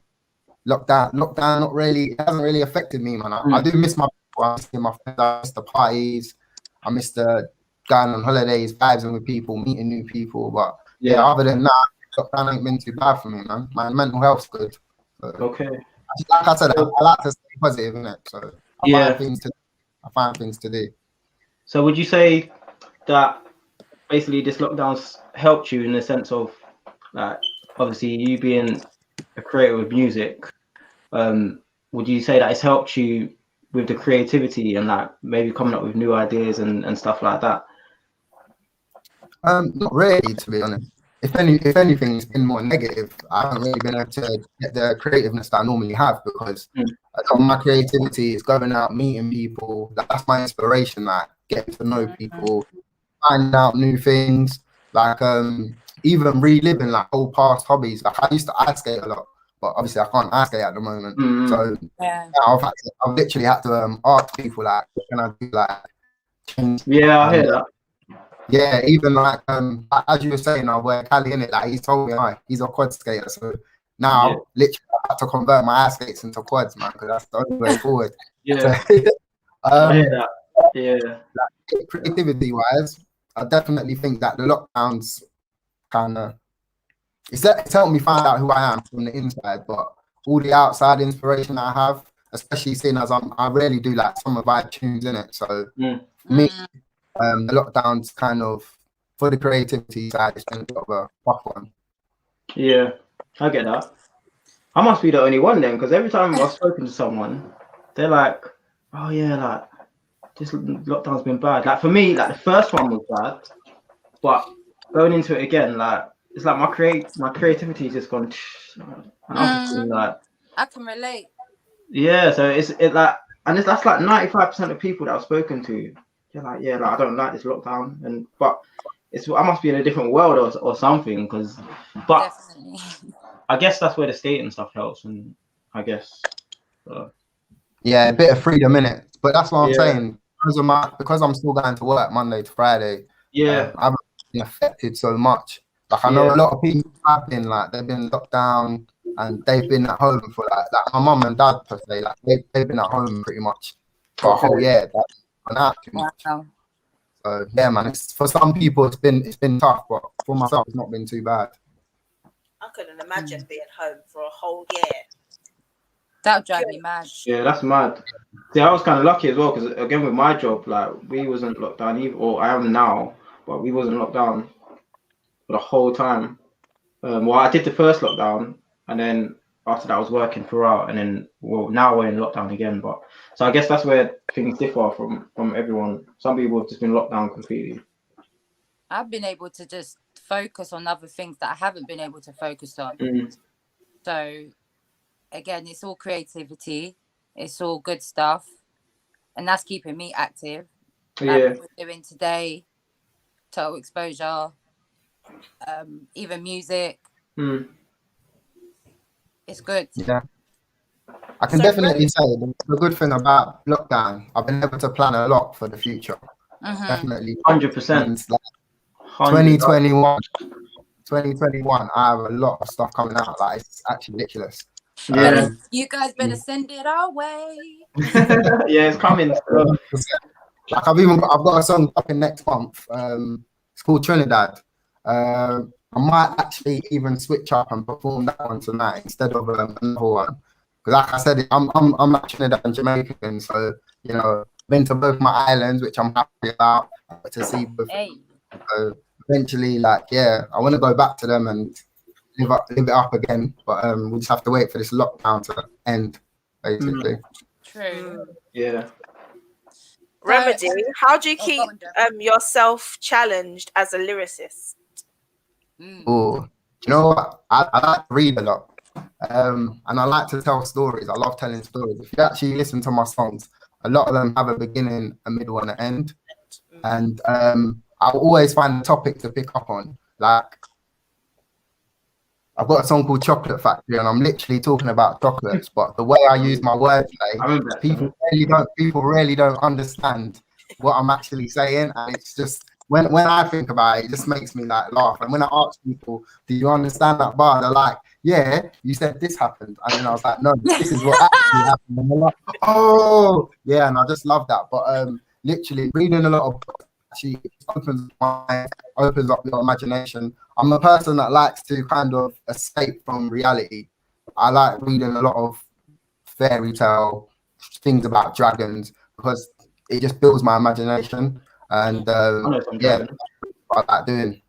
lockdown not really, it hasn't really affected me, man. I do miss my people, I miss my friends, I miss the parties, I miss the going on holidays, vibing with people, meeting new people. But yeah, other than that, lockdown ain't been too bad for me, man. My mental health's good. So, okay. Like I said, I like to stay positive, innit? So I find things to do. So would you say that basically this lockdown's helped you in the sense of like obviously you being a creator of music? Would you say that it's helped you with the creativity and like maybe coming up with new ideas and stuff like that? Not really, to be honest. if anything, it's been more negative. I haven't really been able to get the creativeness that I normally have because a lot of my creativity is going out, meeting people. That's my inspiration, like getting to know people, finding out new things, like even reliving like old past hobbies. Like I used to ice skate a lot, but obviously I can't ice skate at the moment. So Yeah. now I've literally had to ask people like, what can I do, like change. Yeah, I hear that. Yeah, even like as you were saying, I wear Cali in it. Like he told me, he's a quad skater. So now, literally, I have to convert my ice skates into quads, man, because that's the only way forward. Yeah, So, I hear that. Yeah, like, creativity wise, I definitely think that the lockdowns kind of it's helped me find out who I am from the inside, but all the outside inspiration I have, especially seeing as I rarely do like summer vibe tunes in it. So for me, the lockdowns kind of for the creativity side, it's been a bit of a rough one. yeah, I get that. I must be the only one then, because every time I've spoken to someone, they're like, "Oh yeah, like this lockdown's been bad." Like for me, like the first one was bad, but going into it again, like it's like my creativity just gone, and I'm just like, I can relate. yeah. So it's like, and that's like 95% of people that I've spoken to. They're like, yeah, like I don't like this lockdown, but I must be in a different world or something, but Definitely. I guess that's where the skate and stuff helps, and I guess. Yeah, a bit of freedom in it, but that's what I'm saying. Because I'm still going to work Monday to Friday. Yeah, I haven't been affected so much. Like I know a lot of people have been like they've been locked down and they've been at home for like my mum and dad per se. Like they've been at home pretty much for a whole year. That's gone out too much. Wow. So yeah, man. For some people, it's been tough, but for myself, it's not been too bad. I couldn't imagine being home for a whole year. That would drive me mad. Yeah, that's mad. See, I was kind of lucky as well because again with my job, like we wasn't locked down either, or I am now, but we wasn't locked down for the whole time. Well, I did the first lockdown, and then after that I was working throughout, and then now we're in lockdown again. But so I guess that's where things differ from everyone. Some people have just been locked down completely. I've been able to just focus on other things that I haven't been able to focus on. So again, it's all creativity, it's all good stuff, and that's keeping me active. Like what we're doing today, Total Exposure, even music. It's good. Yeah, I can definitely say the good thing about lockdown, I've been able to plan a lot for the future. Definitely, 100%. Like 2021, I have a lot of stuff coming out. Like it's actually ridiculous. Yeah, you guys better send it our way. yeah, it's coming. Like I've got a song up in next month. It's called Trinidad. I might actually even switch up and perform that one tonight instead of another one. Because like I said, I'm not Trinidad and Jamaican, so you know, been to both my islands, which I'm happy about to see both. So eventually, like I want to go back to them and live it up again. But we just have to wait for this lockdown to end, basically. True. Yeah. Remedy, how do you keep yourself challenged as a lyricist? Oh, you know what? I like to read a lot, and I like to tell stories. I love telling stories. If you actually listen to my songs, a lot of them have a beginning, a middle, and an end. And I always find a topic to pick up on. Like I've got a song called Chocolate Factory, and I'm literally talking about chocolates. But the way I use my wordplay, people really don't understand what I'm actually saying, and it's just when I think about it, it just makes me like laugh. And when I ask people, "Do you understand that bar?" They're like, "Yeah, you said this happened," and then I was like, "No, this is what actually happened." And they're like, "Oh, yeah," and I just love that. But literally reading a lot of books actually opens up your imagination. I'm a person that likes to kind of escape from reality. I like reading a lot of fairy tale things about dragons because it just builds my imagination. And yeah, what I like doing.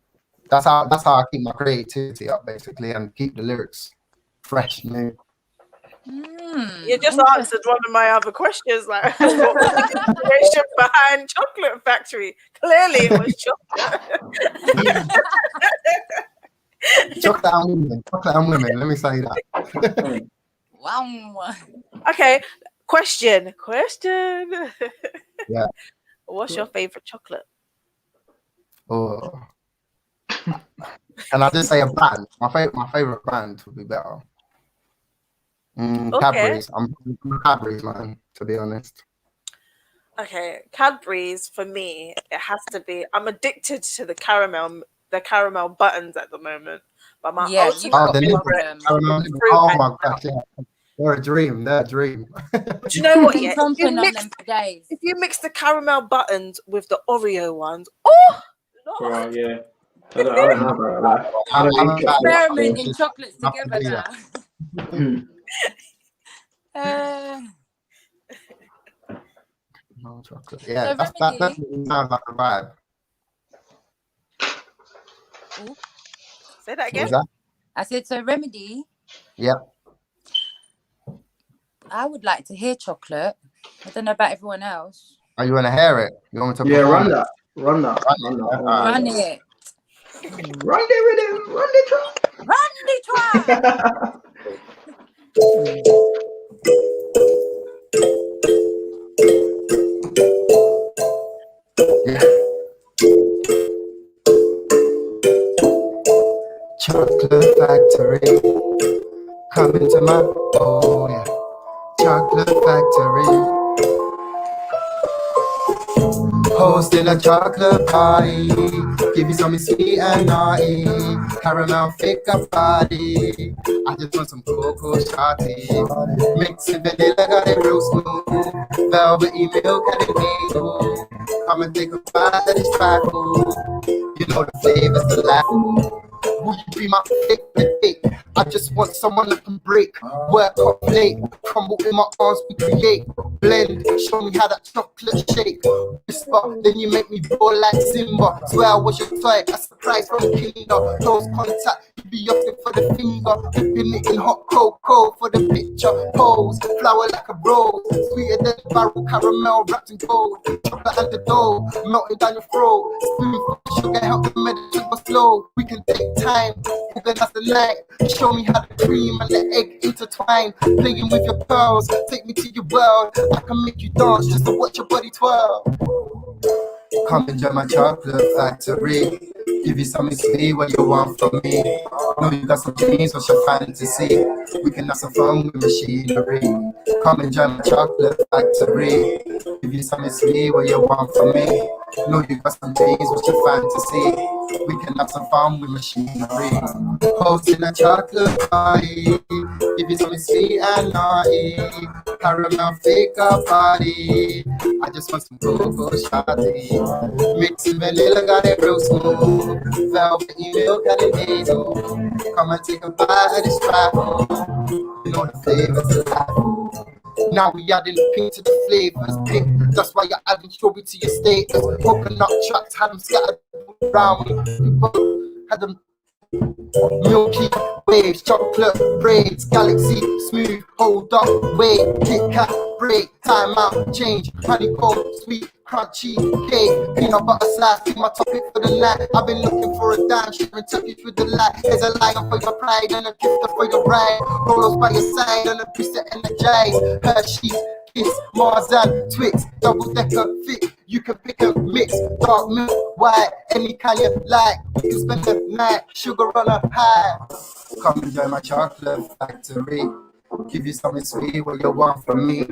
That's how I keep my creativity up, basically, and keep the lyrics fresh, new. You just answered one of my other questions, like what was the inspiration behind Chocolate Factory? Clearly, it was chocolate. Chocolate and women. Chocolate and women. Let me say that. Wow. Okay, question. Yeah. What's your favorite chocolate? Oh. Can I just say a brand? My favorite brand would be better. Okay. Cadbury's. I'm Cadbury's, man, to be honest. Okay, Cadbury's for me, it has to be. I'm addicted to the caramel buttons at the moment. But my Yeah, ultimate Oh, the nibble. favorite Caramel is nibble. fruit Oh and my gosh, yeah. They're a dream. They're a dream. Do you know what? been Yeah, chomping on them for days. if you mix the caramel buttons with the Oreo ones, oh, Lord. Right, yeah. I don't have that. Like, I don't I'm eat about chocolate. Experimenting chocolates Nothing together to do now. Mm. No chocolate. Yeah, So that Remedy, definitely sounds like a vibe. Say that What again. was that? I said, so Remedy, Yep. I would like to hear chocolate. I don't know about everyone else. Oh, you want to hear it? You want me to Yeah, perform? run that. Run it. Run the rhythm, run the track. Run the track. Yeah. Chocolate factory, coming to my chocolate factory. Hosting a chocolate party, give you something sweet and naughty, caramel figure party. I just want some cocoa shawty, mixing vanilla, got it real smooth, velvety milk and it maple. Come and take a bite of this trifle, you know the flavor's delightful. Will you be my favorite date? I just want someone that can break, work up late, crumble in my arms, we create, blend, show me how that chocolate shake, whisper, then you make me roll like Simba, swear I was your toy, a surprise from the kingdom, close contact, you be asking for the finger, dipping it in hot cocoa for the picture, pose, flower like a rose, sweeter than barrel caramel wrapped in gold, chocolate and the dough, melting down your throat, spoon for the sugar, help the medicine go slow, we can take time, organize the night, show me how the cream and the egg intertwine, playing with your pearls, take me to your world, I can make you dance just to watch your body twirl. Come and join my chocolate factory, give you something sweet what you want from me. Know you got some dreams, what's your fantasy? We can have some fun with machinery. Come and join my chocolate factory, give you something sweet what you want from me. Know you got some dreams, what's your fantasy? We can have some fun with machinery. Hosting a chocolate party, give you something sweet and naughty, caramel figure party. I just want some cocoa shawty, mixing vanilla, got it real smooth, velvety milk and it hazel. Come and take a bite of this trifle, you know the flavor's delightful. Now we adding pink to the flavors, pink. That's why you're adding strawberry to your status. Coconut tracks had them scattered around. People had them milky waves, chocolate braids, galaxy smooth. Hold up, wait, Kit Kat break, time out, change, honeycomb, sweet, crunchy cake, peanut butter slice, be my topic for the night. I've been looking for a dime, sharing turkeys with the light. There's a lion for your pride and a gift for your bride. Rolos by your side and a piece to energize. Hershey's, Kiss, Mars and Twix, double decker fit. You can pick and mix, dark milk, white, any kind you like. You can spend the night, sugar on a high. Come and join my chocolate factory, give you something sweet what you want from me.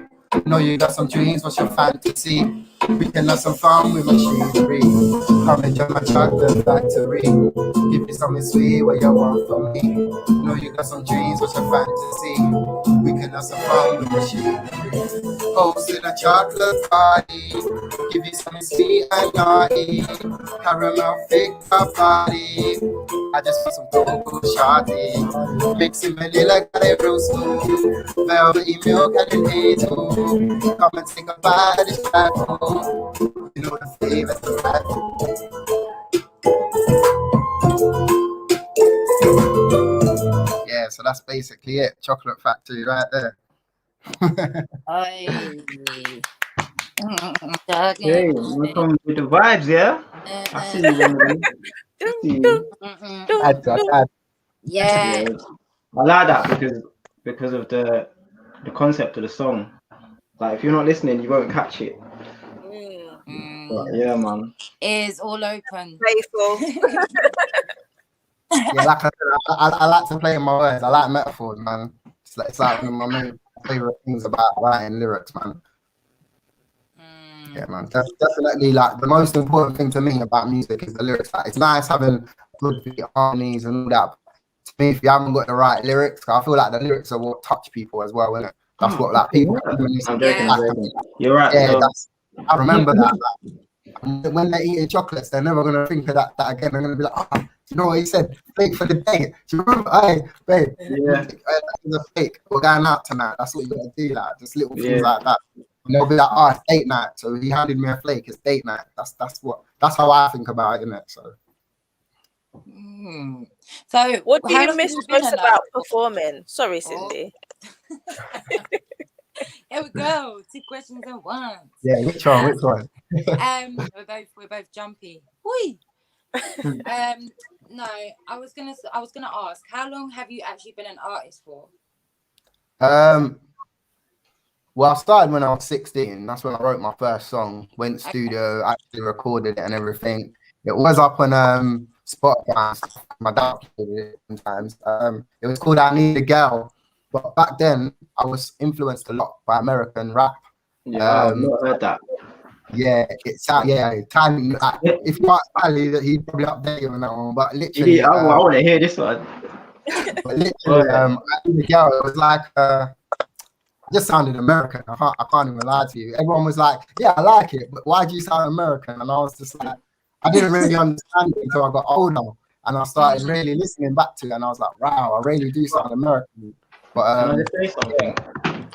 Know you got some dreams, what's your fantasy? We can have some fun with machinery. Come and join my chocolate factory, give you something sweet what you want from me. Know you got some dreams, what's your fantasy? We can have some fun with machinery. Hosting a chocolate party, give you something sweet and naughty, caramel figure party. I just want some cocoa shawty, mixing vanilla, got it real smooth, velvety milk and an hazel. Come and take a bite of this trifle, you know the flavor's delightful. Yeah, so that's basically it. Chocolate factory right there. Hey, Hey, we come with the vibes, yeah? I see you, Remedy. I see you. Add. Yeah. I like that because of the concept of the song. Like if you're not listening, you won't catch it. But yeah, man. Ears all open. Playful. Yeah, like I said, I like to play in my words. I like metaphors, man. It's like one of my main favorite things about writing lyrics, man. Yeah, man. That's definitely like the most important thing to me about music is the lyrics. Like, it's nice having good beat harmonies and all that. To me, if you haven't got the right lyrics, I feel like the lyrics are what touch people as well, isn't it? That's what like people. I'm joking. I'm joking. You're right. Yeah, So. I remember that. Like, when they're eating chocolates, they're never gonna think of that again. They're gonna be like, "Oh, you know what he said? Fake for the day." Do you remember? Hey, babe, Yeah. It's a fake. We're going out tonight. That's what you gotta do. Like just little things like that. And they'll be like, "Oh, it's date night." So he handed me a flake. It's date night. That's how I think about it, isn't it? So. So What do how you long miss have you been most in about that? performing? Sorry, Cindy. Here we go. 2 questions at once. Yeah, which one? We're both jumpy. Hui. No, I was gonna ask, how long have you actually been an artist for? Well, I started when I was 16. That's when I wrote my first song. Went studio, actually recorded it and everything. It was up on Spotify. My dad played it sometimes. It was called "I Need a Girl," but back then I was influenced a lot by American rap. Yeah, I've not heard that. Yeah, it's Tiny. If not Tiny, that he'd probably update you on that one. But literally, I want to hear this one. But literally, I Need a Girl. It was like. Just sounded American. I can't even lie to you. Everyone was like, "Yeah, I like it, but why do you sound American?" And I was just like, I didn't really understand it until I got older, and I started really listening back to it, and I was like, "Wow, I really do sound American." But can I just say something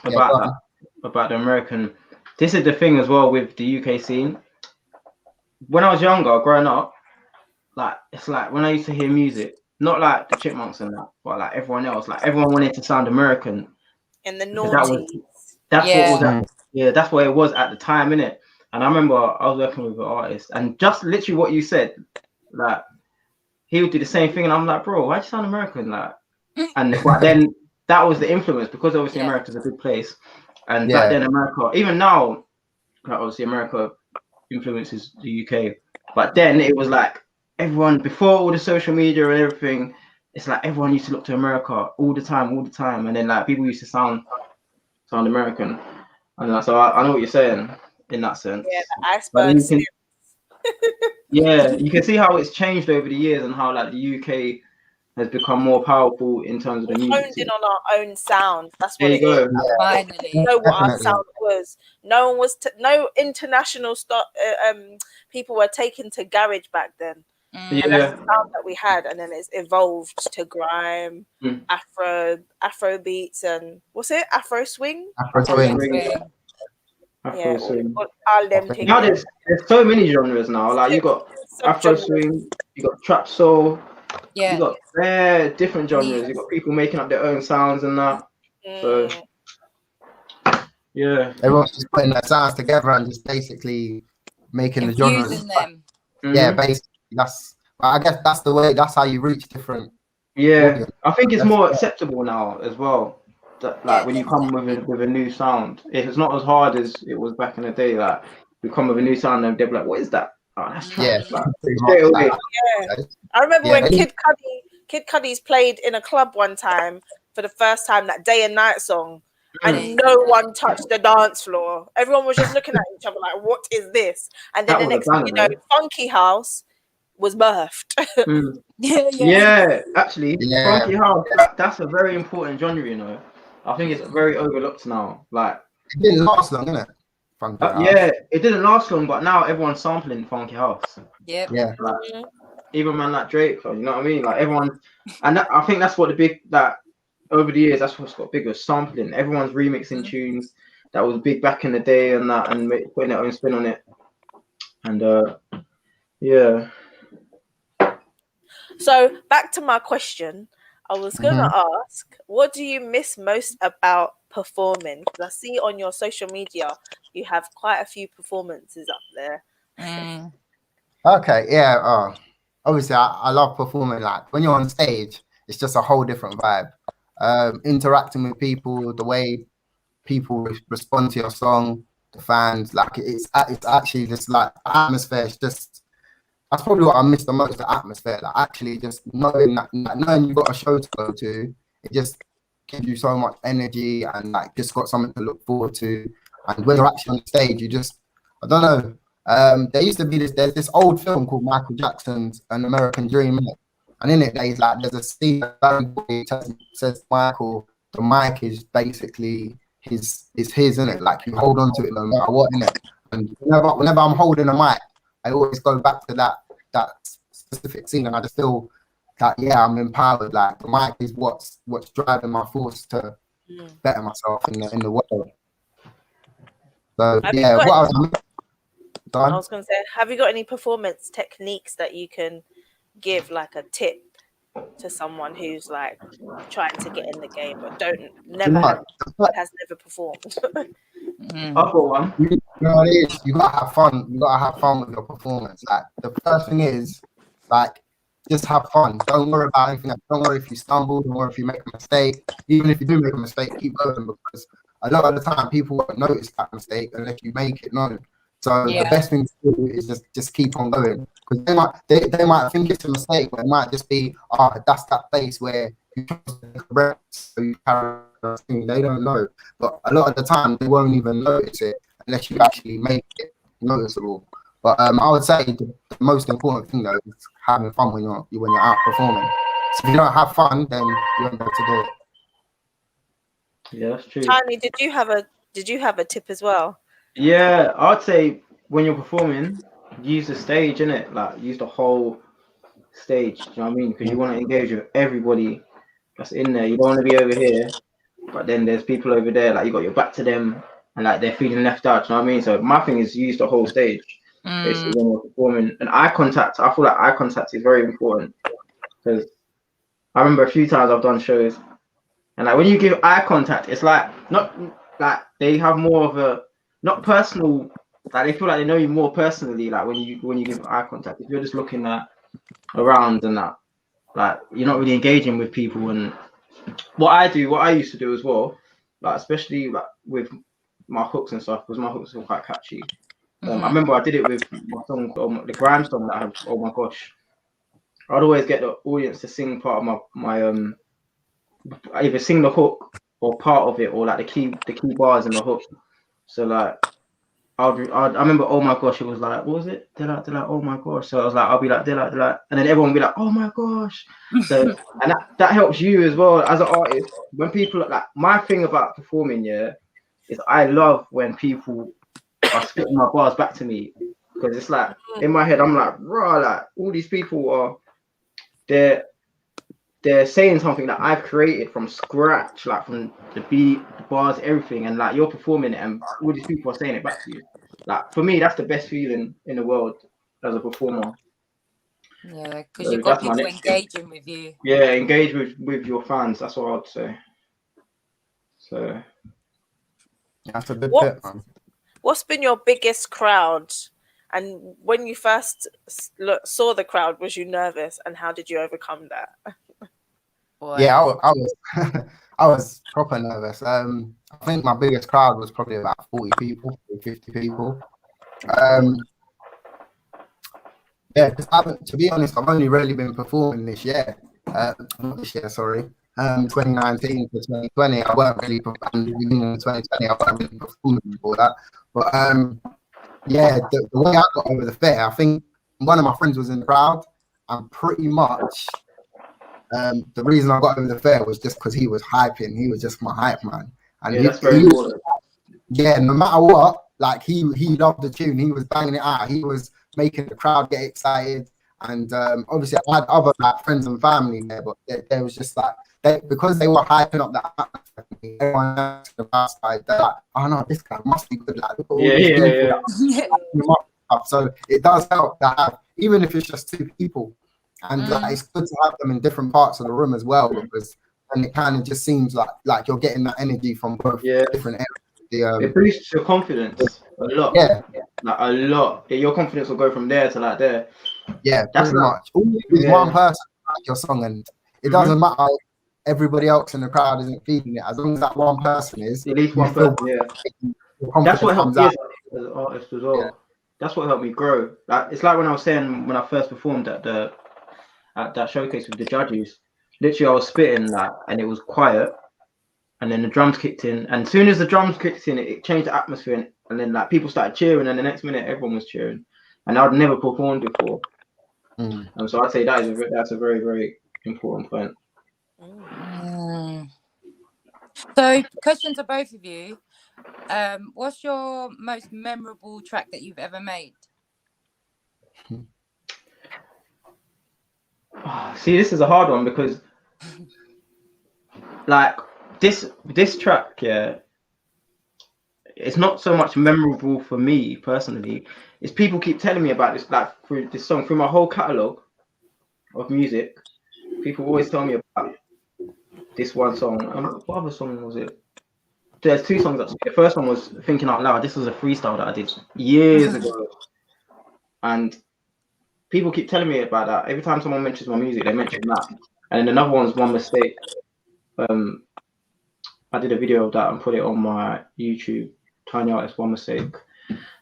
about the American? This is the thing as well with the UK scene. When I was younger, growing up, like it's like when I used to hear music, not like the Chipmunks and that, but like everyone else, like everyone wanted to sound American. In the noughties. That's what it was at the time, innit? And I remember I was working with an artist, and just literally what you said, like he would do the same thing, and I'm like, bro, why do you sound American? Like, and but then that was the influence because obviously America's a big place, and back then America, even now, like obviously America influences the UK, but then it was like everyone before all the social media and everything. It's like everyone used to look to America all the time, and then like people used to sound American, and so I know what you're saying in that sense. Yeah, the iceberg. You can see how it's changed over the years and how like the UK has become more powerful in terms of the music. Honed in on our own sound. That's what there you go. Finally, you know what our sound was. No one was. No international people were taken to garage back then. And that's the sound that we had, and then it's evolved to grime, Afro beats, and what's it? Afro swing. Afro swing. All them things. Now there's so many genres now. Like you got Afro swing, you got trap soul, you got different genres. You got people making up their own sounds and that. So everyone's just putting their sounds together and just basically making the genres. Them. Yeah, basically I guess that's the way. That's how you reach different. Audience. I think it's more acceptable now as well. That, like when you come with a new sound, it's not as hard as it was back in the day. Like you come with a new sound and they're like, "What is that?" Oh, that's trap. Like, straight away. I remember when Kid Cudi's played in a club one time for the first time, that Day and Night song. And no one touched the dance floor. Everyone was just looking at each other like, "What is this?" And then the next thing you know, Funky House was birthed. Actually, Funky House, that's a very important genre, you know. I think it's very overlooked now. Like it didn't last long, didn't it? Funky House. It didn't last long, but now everyone's sampling Funky House. Like, even man like Drake, you know what I mean? Like everyone, and I think that's what over the years, that's what's got bigger, sampling. Everyone's remixing tunes that was big back in the day and that, and putting their own spin on it. And So back to my question, I was gonna ask, what do you miss most about performing? Because I see on your social media you have quite a few performances up there. Okay, obviously I love performing. Like when you're on stage, it's just a whole different vibe. Interacting with people, the way people respond to your song, the fans, like it's actually just like atmosphere. It's just that's probably what I miss the most, the atmosphere. Like actually just knowing that knowing you've got a show to go to, it just gives you so much energy and like just got something to look forward to. And when you're actually on stage, you just I don't know. There used to be there's this old film called Michael Jackson's An American Dream, and in it there's a scene that says Michael, the mic is basically his, isn't it? Like you hold on to it no matter what, innit? And whenever I'm holding a mic, I always go back to that specific scene, and I just feel that I'm empowered. Like the mic is what's driving my force to better myself in the world. So I was going to say, have you got any performance techniques that you can give, like a tip to someone who's like trying to get in the game but has never performed? I've got one. You know what it is? You gotta have fun. You gotta have fun with your performance. Like the first thing is like just have fun. Don't worry about anything. Don't worry if you stumble. Don't worry if you make a mistake. Even if you do make a mistake, keep going, because a lot of the time people won't notice that mistake unless you make it known. So the best thing to do is just keep on going, because they might think it's a mistake, but it might just be that's that place where you correct, so you carry on. They don't know, but a lot of the time they won't even notice it unless you actually make it noticeable. But I would say the most important thing though is having fun when you're out performing. So if you don't have fun, then you won't be able to do it. Yeah, that's true. Tiny, did you have a tip as well? Yeah, I'd say when you're performing, use the stage, innit? Like use the whole stage. Do you know what I mean? Because you want to engage with everybody that's in there. You don't want to be over here, but then there's people over there. Like you got your back to them, and like they're feeling left out. Do you know what I mean? So my thing is use the whole stage. Basically, when you're performing, and eye contact. I feel like eye contact is very important, because I remember a few times I've done shows, and like when you give eye contact, it's like not like they have more of a not personal. Like they feel like they know you more personally. Like when you give eye contact, if you're just looking around and that, like you're not really engaging with people. And what I used to do as well, like especially like with my hooks and stuff, because my hooks were quite catchy. I remember I did it with my song, the grime song that I have. Oh my gosh, I'd always get the audience to sing part of my either sing the hook or part of it, or like the key bars in the hook. So like I remember, oh my gosh, it was like, what was it? They're like, oh my gosh. So I was like, I'll be like, they're like, and then everyone will be like, oh my gosh. So and that helps you as well as an artist. When people like my thing about performing, is I love when people are spitting my bars back to me, because it's like in my head I'm like, raw, like all these people are they're saying something that I've created from scratch, like from the beat, the bars, everything, and like you're performing it and all these people are saying it back to you. Like for me, that's the best feeling in the world as a performer. Yeah, because you've got people engaging with you. Yeah, engage with your fans. That's what I'd say. So that's a good tip, man. What's been your biggest crowd? And when you first saw the crowd, was you nervous? And how did you overcome that? Yeah, I was proper nervous. I think my biggest crowd was probably about 40 people, 50 people. Yeah, because to be honest, I've only really been performing this year. Not this year, sorry. 2019 to 2020, I weren't really performing. In 2020, I weren't really performing before that. But yeah, the way I got over the fear, I think one of my friends was in the crowd, and pretty much the reason I got over the fear was just because he was hyping. He was just my hype man, and yeah, that's very important. Yeah, no matter what, like he loved the tune. He was banging it out. He was making the crowd get excited. And obviously, I had other like friends and family there, but there was just like because they were hyping up that. Everyone to the outside, they're like, "Oh no, this guy must be good." Like, yeah. So it does help to have, even if it's just two people, and like, it's good to have them in different parts of the room as well, because then it kind of just seems like you're getting that energy from both different areas. It boosts your confidence a lot. Yeah, like a lot. Your confidence will go from there to like there. Yeah, that's pretty much. All you need is one person like your song, and it doesn't matter if everybody else in the crowd isn't feeling it. As long as that one person is, At least you one feel person, yeah. your That's confidence what helped comes me out. as an artist as well. Yeah. That's what helped me grow. Like it's like when I was saying when I first performed at that showcase with the judges. Literally, I was spitting that, and it was quiet, and then the drums kicked in, and as soon as the drums kicked in, it changed the atmosphere, and then like people started cheering, and the next minute everyone was cheering, and I'd never performed before, Mm. and so I'd say that's a very very important point. So, question to both of you: what's your most memorable track that you've ever made? See, this is a hard one because, like this track, yeah, it's not so much memorable for me personally. It's people keep telling me about this, like through this song, through my whole catalogue of music. People always tell me about this one song. What other song was it? There's two songs actually. The first one was Thinking Out Loud. This was a freestyle that I did years ago, and people keep telling me about that. Every time someone mentions my music, they mention that. And then another one's One Mistake. I did a video of that and put it on my YouTube. Tiny Artist, One Mistake.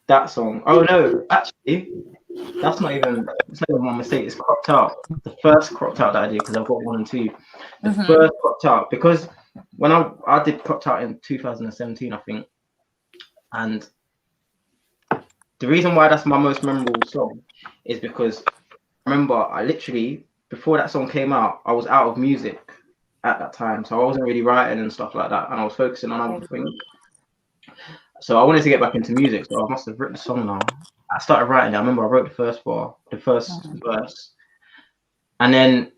That song. Oh no, actually, it's not even One Mistake. It's Cropped Out. The first Cropped Out that I did, because I've got 1 and 2. The first Cropped Out, because when I did Cropped Out in 2017, I think, and the reason why that's my most memorable song is because I remember I literally, before that song came out, I was out of music at that time, so I wasn't really writing and stuff like that, and I was focusing on other things. So I wanted to get back into music, so I must have written the song now. I started writing it. I remember I wrote the first verse, and then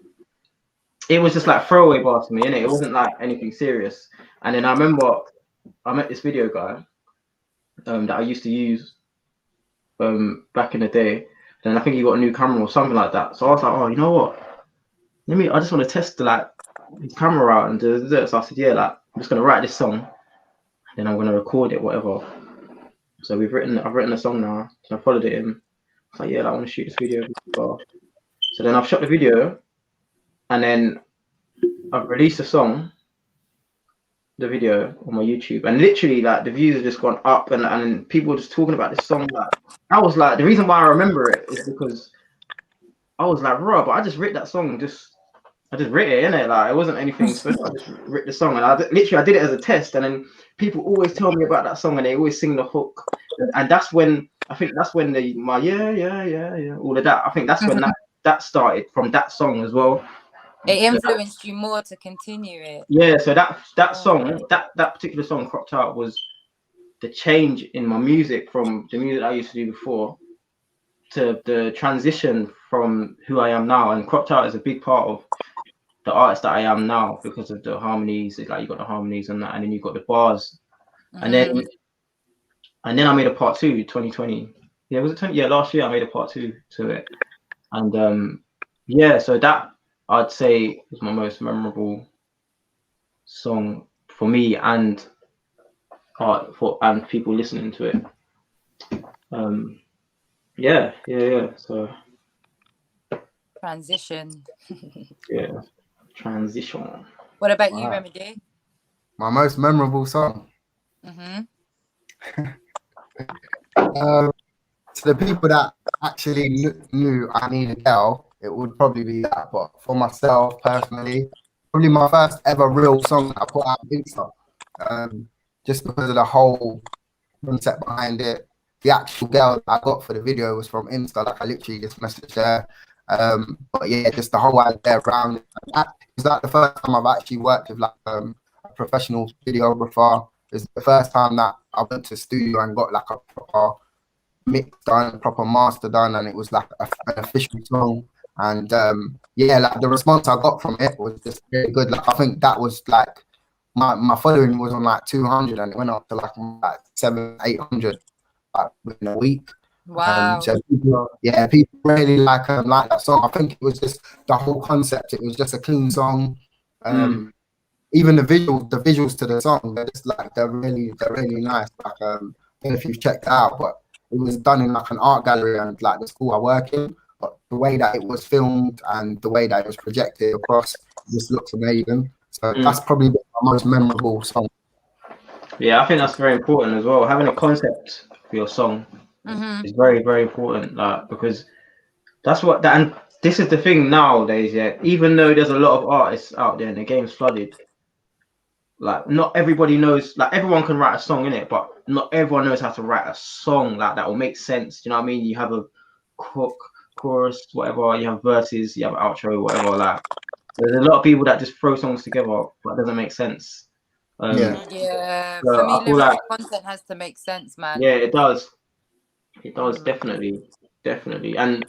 it was just like throwaway bars to me, innit? It wasn't like anything serious. And then I remember I met this video guy that I used to use back in the day. Then I think he got a new camera or something like that. So I was like, oh, you know what? I just want to test like his camera out and do this. So I said, yeah, like I'm just gonna write this song, then I'm gonna record it, whatever. So I've written a song now. So I followed it in. I was like, yeah, I want to shoot this video. So then I've shot the video, and then I've released the song, the video on my YouTube, and literally like the views have just gone up, and people were just talking about this song. Like I was like, the reason why I remember it is because I was like, bro, but I just wrote that song. I just wrote it, innit? Like it wasn't anything special. I just wrote the song, and I did it as a test. And then people always tell me about that song, and they always sing the hook. And that's when all of that. I think that's when that started, from that song as well. It influenced you more to continue it. Yeah, so that song, that particular song, Cropped Out, was the change in my music from the music I used to do before to the transition from who I am now. And Cropped Out is a big part of the artist that I am now because of the harmonies. It's like you got the harmonies and that, and then you got the bars, and then I made a part 2, 2020. Yeah, was it 20? Yeah, last year I made a part 2 to it, and yeah, so that I'd say is my most memorable song for me and people listening to it. Yeah. So transition. Yeah, transition. What about you, Remedy? My most memorable song. To the people that actually knew I Need a Girl, it would probably be that. But for myself personally, probably my first ever real song that I put out on Insta. Just because of the whole concept behind it. The actual girl that I got for the video was from Insta. Like I literally just messaged her. But yeah, just the whole idea around it. It's like the first time I've actually worked with like a professional videographer. It's the first time that I went to the studio and got like a proper mix done, proper master done, and it was like an official song. And yeah, like the response I got from it was just really good. Like I think that was like my following was on like 200, and it went up to like 700-800 like within a week. Wow. So people really like that song. I think it was just the whole concept. It was just a clean song. Even the visuals to the song, they're really nice. Like I don't know if you've checked it out, but it was done in like an art gallery and like the school I work in. But the way that it was filmed and the way that it was projected across just looks amazing. So that's probably my most memorable song. Yeah, I think that's very important as well. Having a concept for your song is very, very important. Like, because that's what that, and this is the thing nowadays. Yeah, even though there's a lot of artists out there and the game's flooded, like not everybody knows. Like everyone can write a song in it, but not everyone knows how to write a song like that will make sense. You know what I mean? You have a chorus, whatever. You have verses. You have an outro, whatever. Like there's a lot of people that just throw songs together, but it doesn't make sense. Yeah, so for me, I feel lyrical like, content has to make sense, man. yeah, it does. It does, definitely. And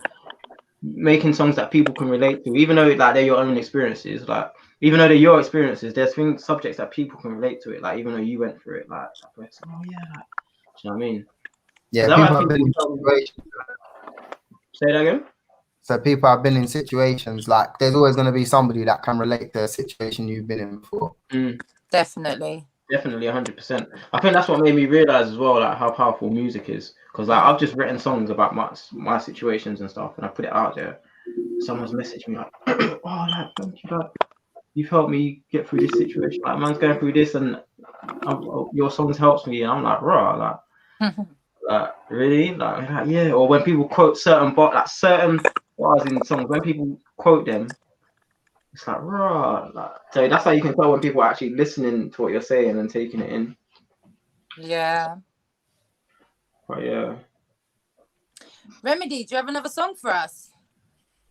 making songs that people can relate to, even though like they're your own experiences, like even though they're your experiences, there's subjects that people can relate to it, like even though you went through it, like oh yeah, like, do you know what I mean? Yeah, That people might have been in situations. Say that again. So people have been in situations, like there's always going to be somebody that can relate to a situation you've been in before. Definitely 100%. I think that's what made me realize as well, like how powerful music is, because like I've just written songs about my situations and stuff, and I put it out there. Someone's messaged me like, oh, like thank you, like you've helped me get through this situation, like man's going through this, and your songs helps me, and I'm like, raw, like really, like yeah. Or when people quote certain bars in songs, when people quote them, it's like raw, like, so that's how you can tell when people are actually listening to what you're saying and taking it in. Yeah. But yeah. Remedy, do you have another song for us?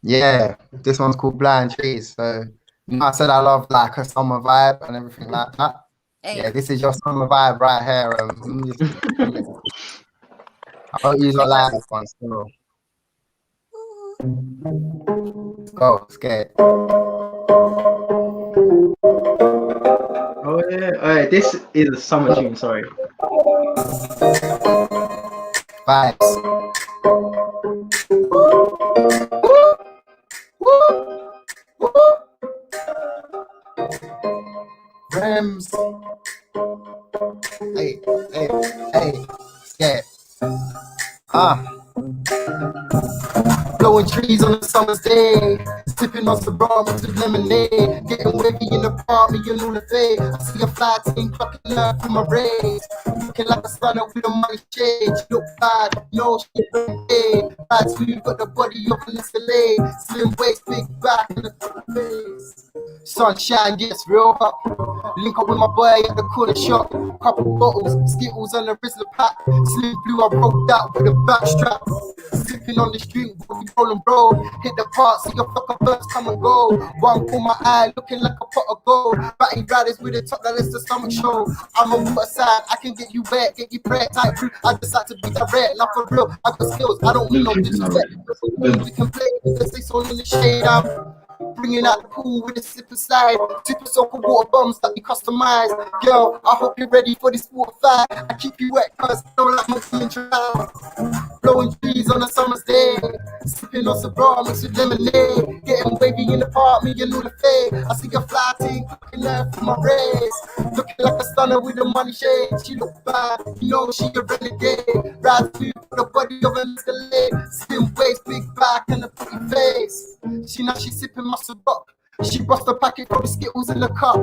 Yeah, this one's called Blind Trees. So I said I love like a summer vibe and everything like that. Hey. Yeah, this is your summer vibe right here. I hope you don't like this one still. Go, scared. Oh yeah, this is a summer tune. Sorry. Vibes. Rims. Hey, scared. Blowing trees on a summer's day, sipping on some rum with lemonade, getting wavy in the palm, me and the fade. I see a fly team clocking up from my rays, looking like a stunner with a money shade. She look bad, no she don't pay. Bad smooth, got the body of an escalade, slim waist, big back, and a face. Sunshine gets real hot. Link up with my boy at the corner shop. Couple bottles, Skittles on the Rizzler pack. Slim blue, I rolled out with a back strap. Sipping on the street, we rolling, bro. Hit the park, see your fucker birds come and go. One for my eye, looking like a pot of gold. Batty riders with the top, that is the stomach show. I'm on water side, I can get you wet, get you prayer type. I decide to be direct, not for real. I got skills, I don't need no disrespect. We can play with the 6 on in the shade. I'm bringing out the pool with a sip and slide. Super soaker water bombs that we customize. Girl, I hope you're ready for this water fight. I keep you wet cause I don't like my feeling dry. Blowing trees on a summer's day. Sipping on some raw mixed with lemonade. Getting wavy in the park, me and all the fade. I see a fly team looking there for my race. Looking like a stunner with a money shade. She look bad, you know she a renegade. Ride through the body of an escalade. Slim waist, big back and a pretty face. She sipping my Ciroc. She bust a packet from the Skittles in the cup.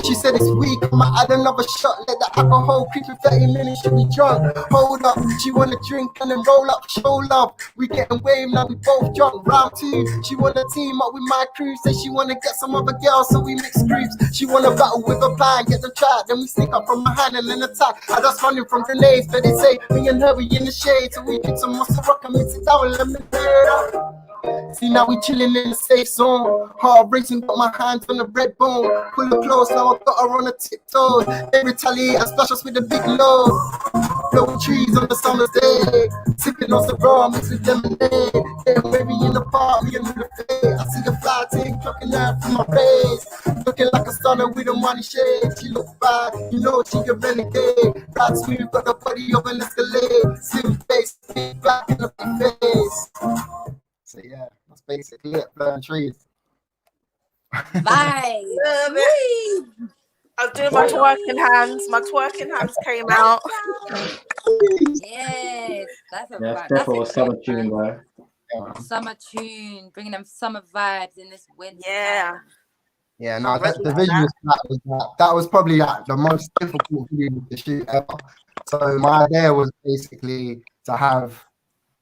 She said it's weak, I might add another shot. Let the alcohol creep in 30 minutes, she'll be drunk. Hold up, she wanna drink and then roll up, show love. We getting waved, now we both drunk. Round 2, she wanna team up with my crew. Say she wanna get some other girls, so we mix groups. She wanna battle with a plan, get them tried. Then we sneak up from behind and then attack. I just running from grenades, but they say me and her we in the shade. So we get some Ciroc and mix it down and let me get up. See now we chilling in the safe zone. Heart racing, got my hands on the red bone. Pull her close, now I got her on the tiptoes. They retaliate and splash us with a big load. Blowing trees on the summer's day. Sipping on some raw mixed with lemonade. Getting wavy in the park, me and the fade. I see the fly team clocking out from my face. Looking like a stunner with a money shade. She look bad, you know she a renegade. Ride smooth, got the body of an escalade. Slim face, big back and a big face. So yeah, that's basically it. Blowing trees. Bye. I was doing my twerking hands. My twerking hands came out. Yes, that's a That's definitely a summer tune, bro. Summer tune, bringing them summer vibes in this winter. Yeah. time. Yeah, no, I'm ready the for visuals that was probably like the most difficult video to shoot ever. So my idea was basically to have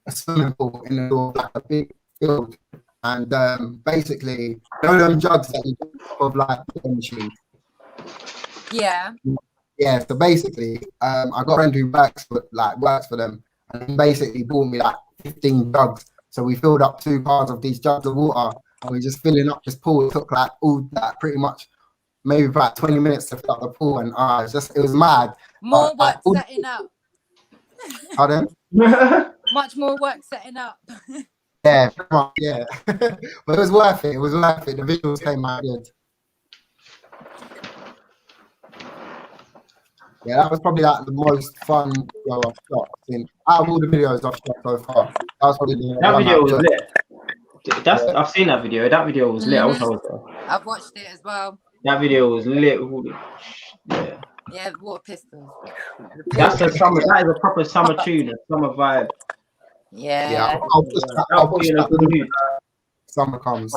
a swimming pool in the middle of like a big field, and basically, you know them jugs that you get off of like the machine. Yeah. Yeah, so basically, I got a friend who works for them, and he basically bought me like 15 jugs. So we filled up 2 cars of these jugs of water, and we're just filling up this pool. It took like all that pretty much maybe about 20 minutes to fill up the pool, and it was mad. More But, work setting up. Pardon? Much more work setting up. Yeah, pretty much, yeah. But it was worth it. It was worth it. The visuals came out good. Yeah, that was probably like the most fun video I've shot. Out of all the videos I've shot so far, that was probably the That one video I was enjoyed. lit. I've seen that video. That video was lit. I wish I was there. I've watched it as well. That video was lit. Yeah. Yeah, water pistols. That's a summer. That is a proper summer tune, a summer vibe. Yeah. Yeah, That'll I'll put push you in a that good when mood. summer comes.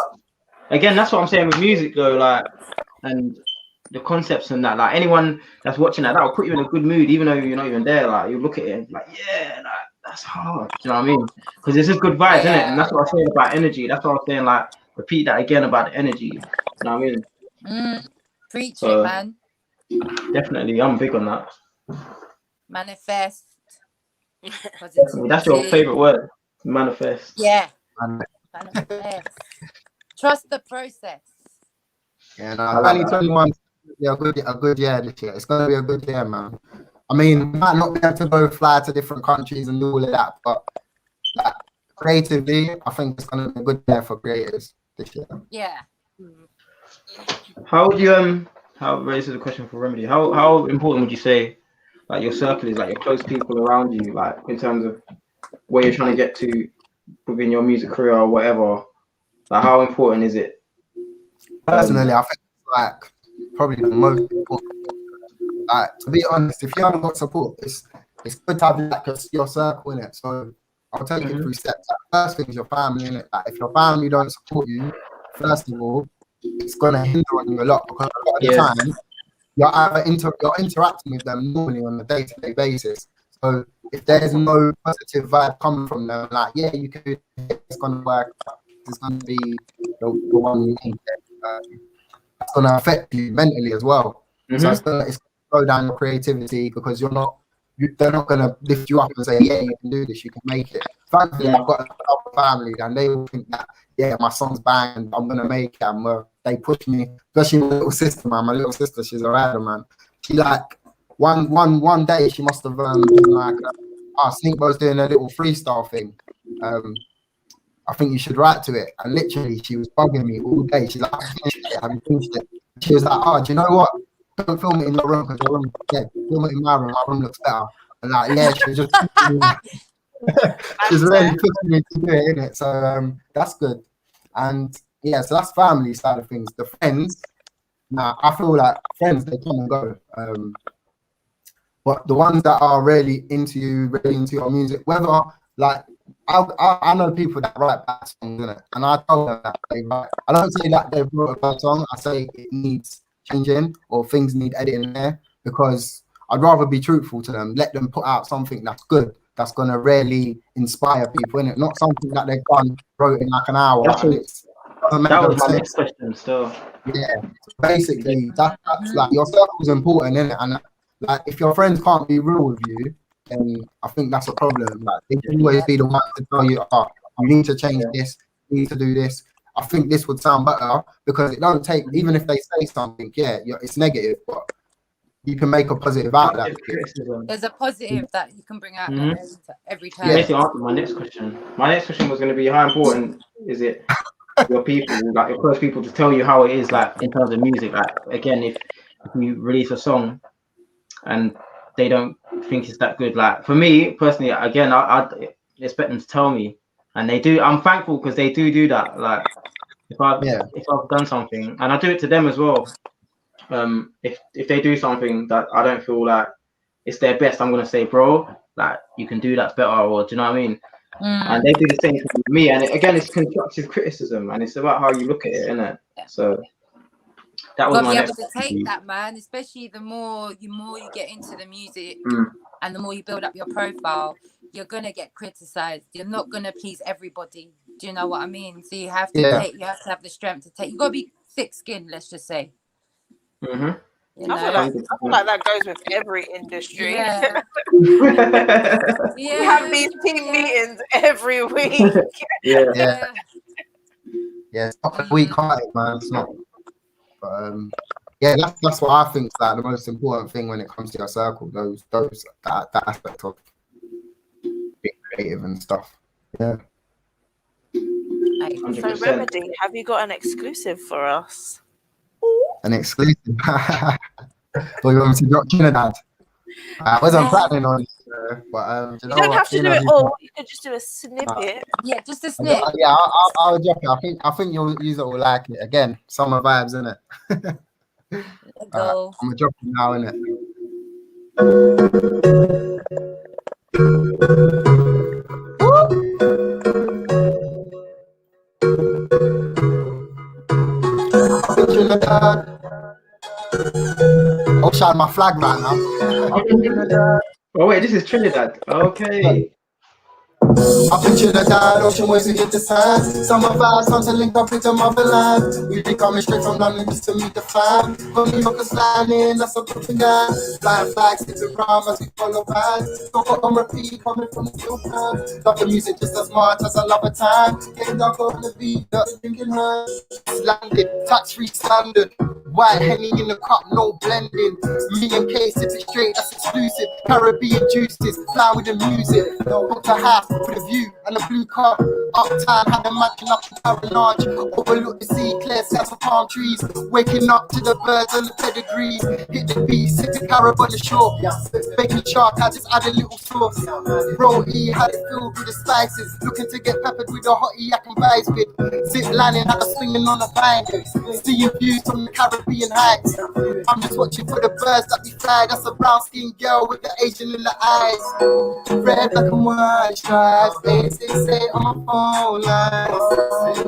Again, that's what I'm saying with music though, like, and the concepts and that, like anyone that's watching that'll put you in a good mood, even though you're not even there. Like you look at it and like, yeah, like, that's hard. Do you know what I mean? Because it's just good vibes, isn't it? And that's what I'm saying about energy. That's what I'm saying. Like, repeat that again about the energy. You know what I mean? Preach So, it, man. Definitely, I'm big on that. Manifest. That's your favorite word, manifest. Yeah. And, Manifest. Trust the process. yeah, no, 2021 a good year this year. It's gonna be a good year, man. I mean, we might not be able to go fly to different countries and do all of that, but like, creatively, I think it's gonna be a good year for creators this year. Yeah. How would you this is a question for Remedy. How important would you say like your circle is, like your close people around you, like in terms of where you're trying to get to within your music career or whatever? Like how important is it? Personally, I think it's like probably the most important. Like to be honest, if you haven't got support, it's good to have like your circle in it. So I'll take it through steps. Like, first thing is your family in it. Like if your family don't support you, first of all, it's gonna hinder on you a lot because a lot of the time you're either you're interacting with them normally on a day-to-day basis. So if there's no positive vibe coming from them, like yeah, you can do it, it's gonna work. It's gonna be the one you need. It's gonna affect you mentally as well. So it's gonna slow down your creativity because they're not gonna lift you up and say, yeah, you can do this, you can make it. Thankfully, I've got a family and they all think that, yeah, my song's banged, I'm gonna make it. And they push me, especially my little sister, man. My little sister, she's a rider, man. She like one day she must have been like, Sneakbo's doing a little freestyle thing. I think you should write to it. And literally, she was bugging me all day. She's like, have you finished it? She was like, oh, do you know what? Don't film it in your room because your room, film it in my room. My room looks better. And like, yeah, she was just, she's really pushing me to do it, innit? So that's good. And yeah, so that's family side of things. The friends, now I feel like friends, they come and go. But the ones that are really into you, really into your music, whether like, I know people that write bad songs, innit? And I tell them that they write. I don't say that they wrote a bad song. I say it needs changing or things need editing there because I'd rather be truthful to them. Let them put out something that's good, that's gonna really inspire people, innit? Not something that they've wrote in like an hour. That was my next question still. Yeah, basically that's like your circle's important, innit? And like if your friends can't be real with you, then I think that's a problem. Like they can always be the ones to tell you, you need to change this, you need to do this. I think this would sound better because it don't take, even if they say something, it's negative, but you can make a positive out of that. There's a positive that you can bring out every time. You basically answered my next question. My next question was going to be how important is it your people, like your close people, to tell you how it is, like in terms of music. Like again, if you release a song and they don't think it's that good, like for me personally, again, I'd expect them to tell me, and they do. I'm thankful because they do that. Like if I've done something, and I do it to them as well. If they do something that I don't feel like it's their best, I'm gonna say, bro, like you can do that better, or do you know what I mean? and they do the same thing with me. And again, it's constructive criticism, and it's about how you look at it, isn't it? So that was Got to my be next able to take that, man. Especially the more you get into the music, and the more you build up your profile, you're gonna get criticized. You're not gonna please everybody. Do you know what I mean? So you have to you have to have the strength to take. You gotta be thick-skinned, let's just say. Mm-hmm. You I feel like that goes with every industry. Yeah. We have these team meetings every week. Yeah, it's not a weak-hearted, man. It's not. But yeah, that's what I think is like the most important thing when it comes to your circle. That aspect of being creative and stuff. Yeah. So Remedy, have you got an exclusive for us? An exclusive. Well, you want me to drop Trinidad? I wasn't planning on it, but you don't have to do it all. You could just do a snippet. Yeah, just a snip. Yeah, I'll drop it. I think you'll use it all like it. Again, summer vibes, innit? I'm gonna drop it now, innit? I'll shine my flag right now. Oh wait, this is Trinidad. Okay. Up in Trinidad, ocean waves to hit the sand. Summer vibes, time to link up into motherland. We be coming straight from London just to meet the fam. From New York, flying in, that's a booking guy. Flying flags, sitting around as we follow bands. Don't go on repeat, coming from the still pan. Love the music just as much as I love a time. Getting dark on the beat, drinking her. Landed, tax-free standard. White Henny in the cup, no blending. Me and K sipping straight, that's exclusive. Caribbean juices, fly with the music. Booked a house with a view and a blue car. Uptown, had a mansion up in Carenage. Overlook the sea, clear skies for palm trees. Waking up to the birds and the pedigrees. Hit the beat, sit the Carib on the shore. Bacon shark, I just add a little sauce. Bro, he had it filled with the spices. Looking to get peppered with a hottie I can vibes with. Zip lining, had a swinging on a vine. Seeing views from the Caribbean heights. I'm just watching for the birds that we fly. That's a brown skinned girl with the Asian in the eyes. Red, black and white stripes. 868 on my phone line.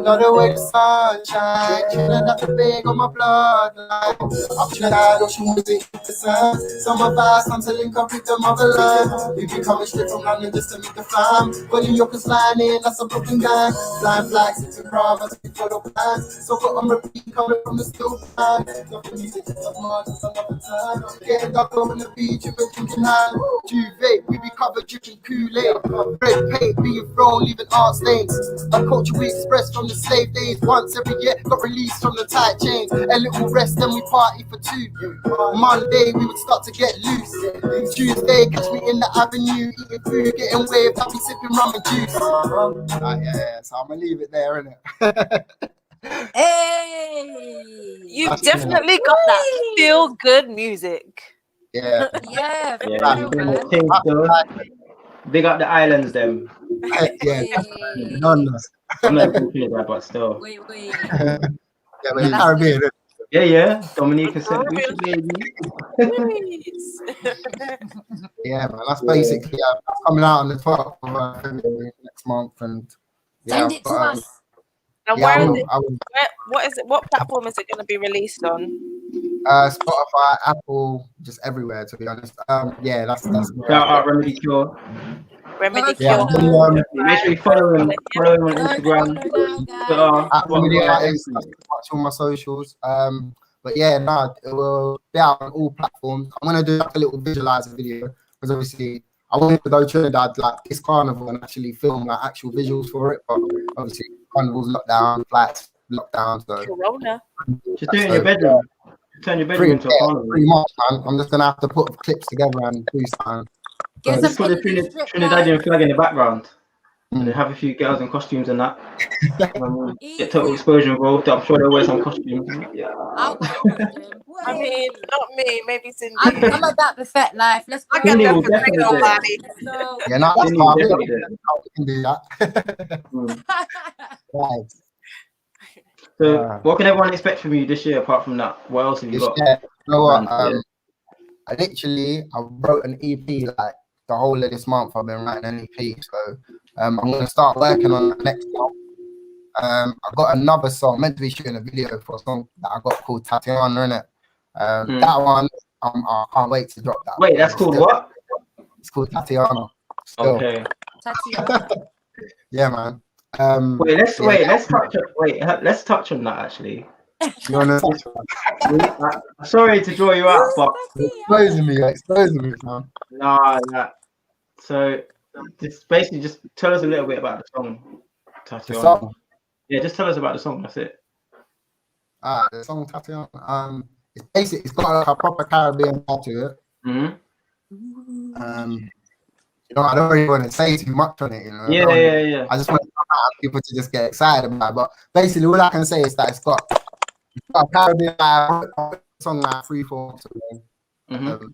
Know the way the sunshine. Trinidad the big on my bloodline. Up Trinidad, ocean waves to hit the sun. Summer vibes, time to link up with the motherland. We be coming straight from London just to meet the fam. When New York is flying in, that's a broken guy. Flying flags, sitting around as we follow plans. So go on repeat, coming from the still pan. Love the music just as much as another time. Getting dark on the beach, you've been drinking hand. Juve, we be covered drinking Kool-Aid. Red paint being thrown, leaving art stains. A culture we express from the slave days. Once every year, got released from the tight chains. A little rest, then we party for two. Monday, we would start to get loose. Tuesday, catch me in the avenue, eating food, getting waved, I'll be sipping rum and juice. Yeah, so I'm gonna leave it there, innit? Hey, You've definitely got that feel good music. Yeah. Yeah, Big up the islands, them. Yeah, none. I'm not from Trinidad, but still. Wait. Yeah, but the Caribbean. Yeah. Dominica said, baby. Yeah, man, that's basically coming out on the 12th of February next month, and send it to us. And yeah, what is it? What platform is it going to be released on? Spotify, Apple, just everywhere. To be honest, yeah, that's. Shout out Remedy Cure. Remedy Yeah, Cure. Make sure you follow him on Instagram. at Remedy Artists, watch all my socials. But yeah, it will be out on all platforms. I'm gonna do like a little visualizer video because obviously I wanted to go to Trinidad like this carnival and actually film like actual visuals for it. But obviously carnival's locked down, flights locked down, so Corona. Just do it in your bedroom. Turn your bedroom into a carnival. Pretty much, man. I'm just gonna have to put clips together and do something. Just put the Trinidadian flag in the background. And then have a few girls in costumes and that. Get Total Exposure involved. I'm sure they'll wear some costumes. Yeah. I'll wear a costume. I mean, not me, maybe Cindy. I'm about the fet life. Let's go. I can Cindy will definitely definitely go, do it. Manny. Yeah, no, that's Cindy fine. will We definitely do it. can do that. Right. So, what can everyone expect from you this year apart from that? What else have you got? Yeah, you know what? I wrote an EP like the whole of this month. I've been writing an EP, so I'm gonna start working on the next song. I got another song meant to be shooting a video for a song that I got called Tatiana in it. That one, I can't wait to drop that. Wait, that's called what? It's called Tatiana. Still. Okay. Tatiana. Yeah, man. Let's touch on that actually. You wanna Sorry to draw you out, but exposing me, man. nah. So just basically just tell us a little bit about the song, The Tatiana. song. Yeah, just tell us about the song. That's it. The song Tatiana. It's basically, it's got like a proper Caribbean vibe to it. Mm-hmm. You know, I don't really want to say too much on it. You know. Yeah. I just want people to just get excited about it. But basically, all I can say is that it's got a Caribbean vibe. Song like 3-4 months ago. Mm-hmm.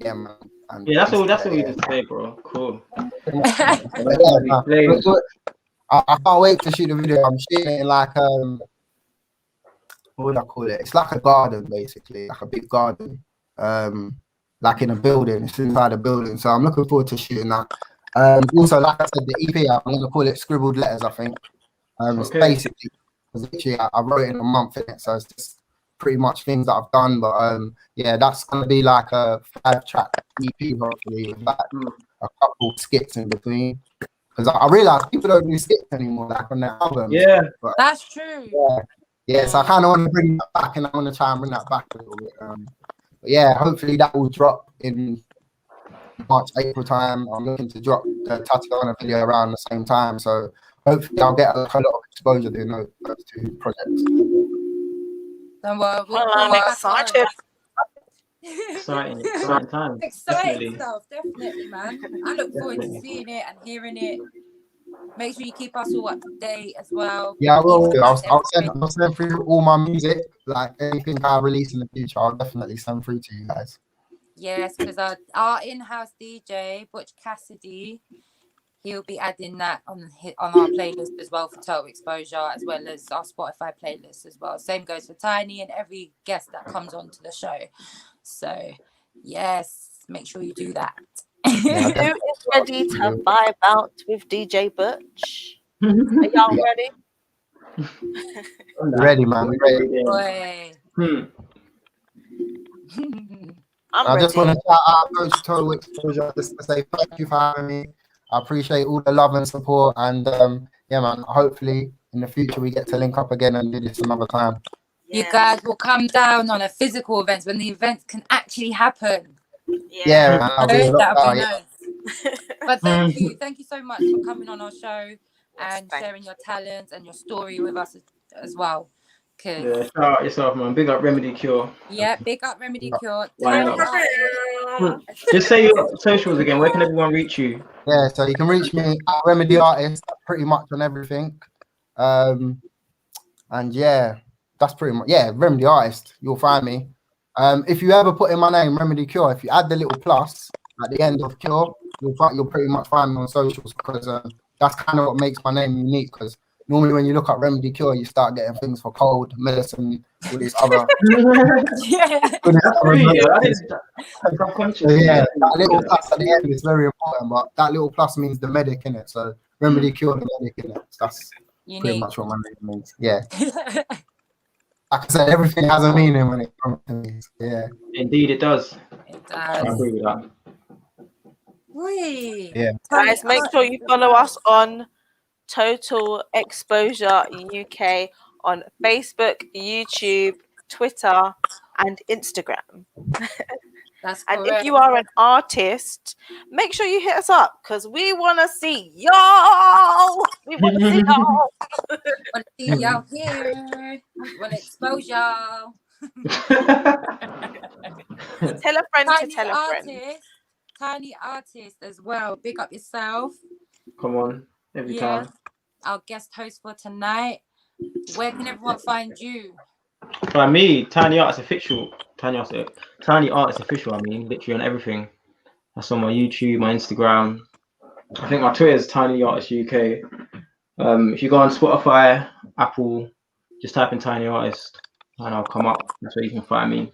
Yeah, man. And Yeah, that's all you can say, bro. Cool. I can't wait to shoot the video. I'm shooting it in like what would I call it? It's like a garden, basically, like a big garden. Like in a building, it's inside a building. So I'm looking forward to shooting that. Also, like I said, the EP, I'm gonna call it Scribbled Letters, I think. It's basically, literally, I wrote it in a month in it, so it's just pretty much things that I've done. But yeah, that's gonna be like a 5-track EP, hopefully, with like a couple skits in between. Because I realize people don't do skits anymore, like on their albums. Yeah, but, That's true. Yeah. So I kind of want to bring that back, and I want to try and bring that back a little bit. But yeah, hopefully that will drop in March, April time. I'm looking to drop the Tatiana video around the same time, so hopefully I'll get a lot of exposure doing those 2 projects. I'm excited. exciting time. Exciting stuff, definitely, man. I look forward to seeing it and hearing it. Make sure you keep us all up to date as well. Yeah, I will do. I'll send through all my music, like anything I release in the future. I'll definitely send through to you guys. Yes, because our in-house DJ Butch Cassidy, he'll be adding that on our playlist as well for Total Exposure, as well as our Spotify playlist as well. Same goes for Tiny and every guest that comes on to the show. So yes, make sure you do that. Yeah, Who is ready to vibe out with DJ Butch? Are y'all ready? We're ready, man. We're ready. Boy. I'm just ready. want to shout out Coach Total Exposure just to say thank you for having me. I appreciate all the love and support, and yeah, man. Hopefully in the future we get to link up again and do this another time. You guys will come down on a physical event when the events can actually happen. Yeah, man. I'll be That'll be nice. But thank you so much for coming on our show and sharing your talents and your story with us as well. Yeah, shout out yourself, man. Big up Remedy Cure. Yeah, big up Remedy Cure. Just say your socials again. Where can everyone reach you? Yeah, so you can reach me at Remedy Artist pretty much on everything. And yeah, that's pretty much, yeah, Remedy Artist. You'll find me. If you ever put in my name, Remedy Cure, if you add the little plus at the end of Cure, you'll pretty much find me on socials, because that's kind of what makes my name unique. Because normally when you look at Remedy Cure, you start getting things for cold, medicine, all these other. Yeah, that little plus at the end is very important, but that little plus means the medic in it. So Remedy Cure, the medic in it. That's pretty much what my name means. Yeah. Like I said, everything has a meaning when it comes to me. Yeah. Indeed, it does. It I does. agree with that. Yeah. Guys, make sure you follow us on Total Exposure UK on Facebook, YouTube, Twitter, and Instagram. That's And correct. if you are an artist, make sure you hit us up, because we want to see y'all. We want to see y'all. Want to see y'all here. Want to expose y'all. Tell a friend to tell a friend. Tiny artist as well. Big up yourself. Come on, every time. Our guest host for tonight. Where can everyone find you? By me, Tiny Artist Official. Tiny Artist Official, I mean, literally on everything. That's on my YouTube, my Instagram. I think my Twitter is Tiny Artist UK. If you go on Spotify, Apple, just type in Tiny Artist and I'll come up. That's where you can find me.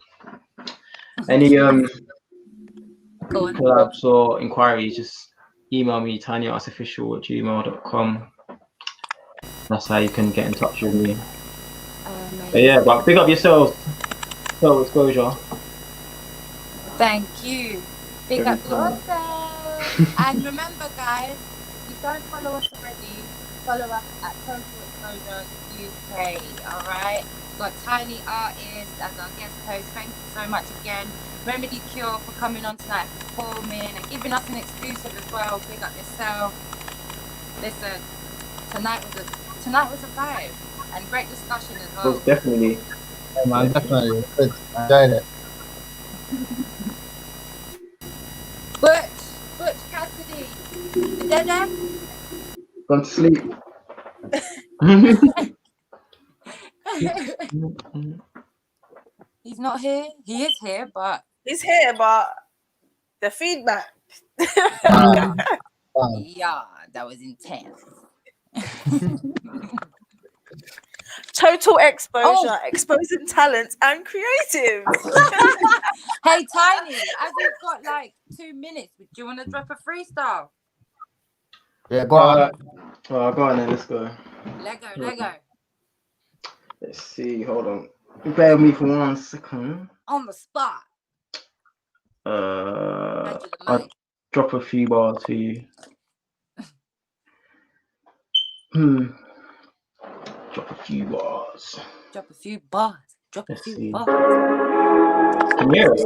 Any collabs or inquiries, just email me tinyartsofficial@gmail.com. That's how you can get in touch with me. But yeah, but big up yourselves. Total Exposure. Thank you. Big up Every time. yourself. And remember, guys, if you don't follow us already, follow us at Total Exposure UK. All right. We've got Tiny Artist as our guest host. Thank you so much again, Remedy Cure, for coming on tonight, performing and giving us an exclusive as well. Big up yourself. Listen, tonight was a vibe and great discussion as well. Most definitely. Yeah, man, definitely. Good. I enjoyed it. Butch Cassidy, Dada. Gone to sleep. He's not here. He is here, but He's here, but the feedback. yeah, that was intense. Total exposure, Oh. exposing talents and creatives. Hey, Tiny, as we've got like 2 minutes, do you want to drop a freestyle? Yeah, go on. Well, go on then, let's go. Lego. Let's see, hold on. Bear with me for 1 second. On the spot. Hand you the I'll mic. drop a few bars for you. Drop a few bars. Drop a few bars. Let's see. bars. Can you hear it?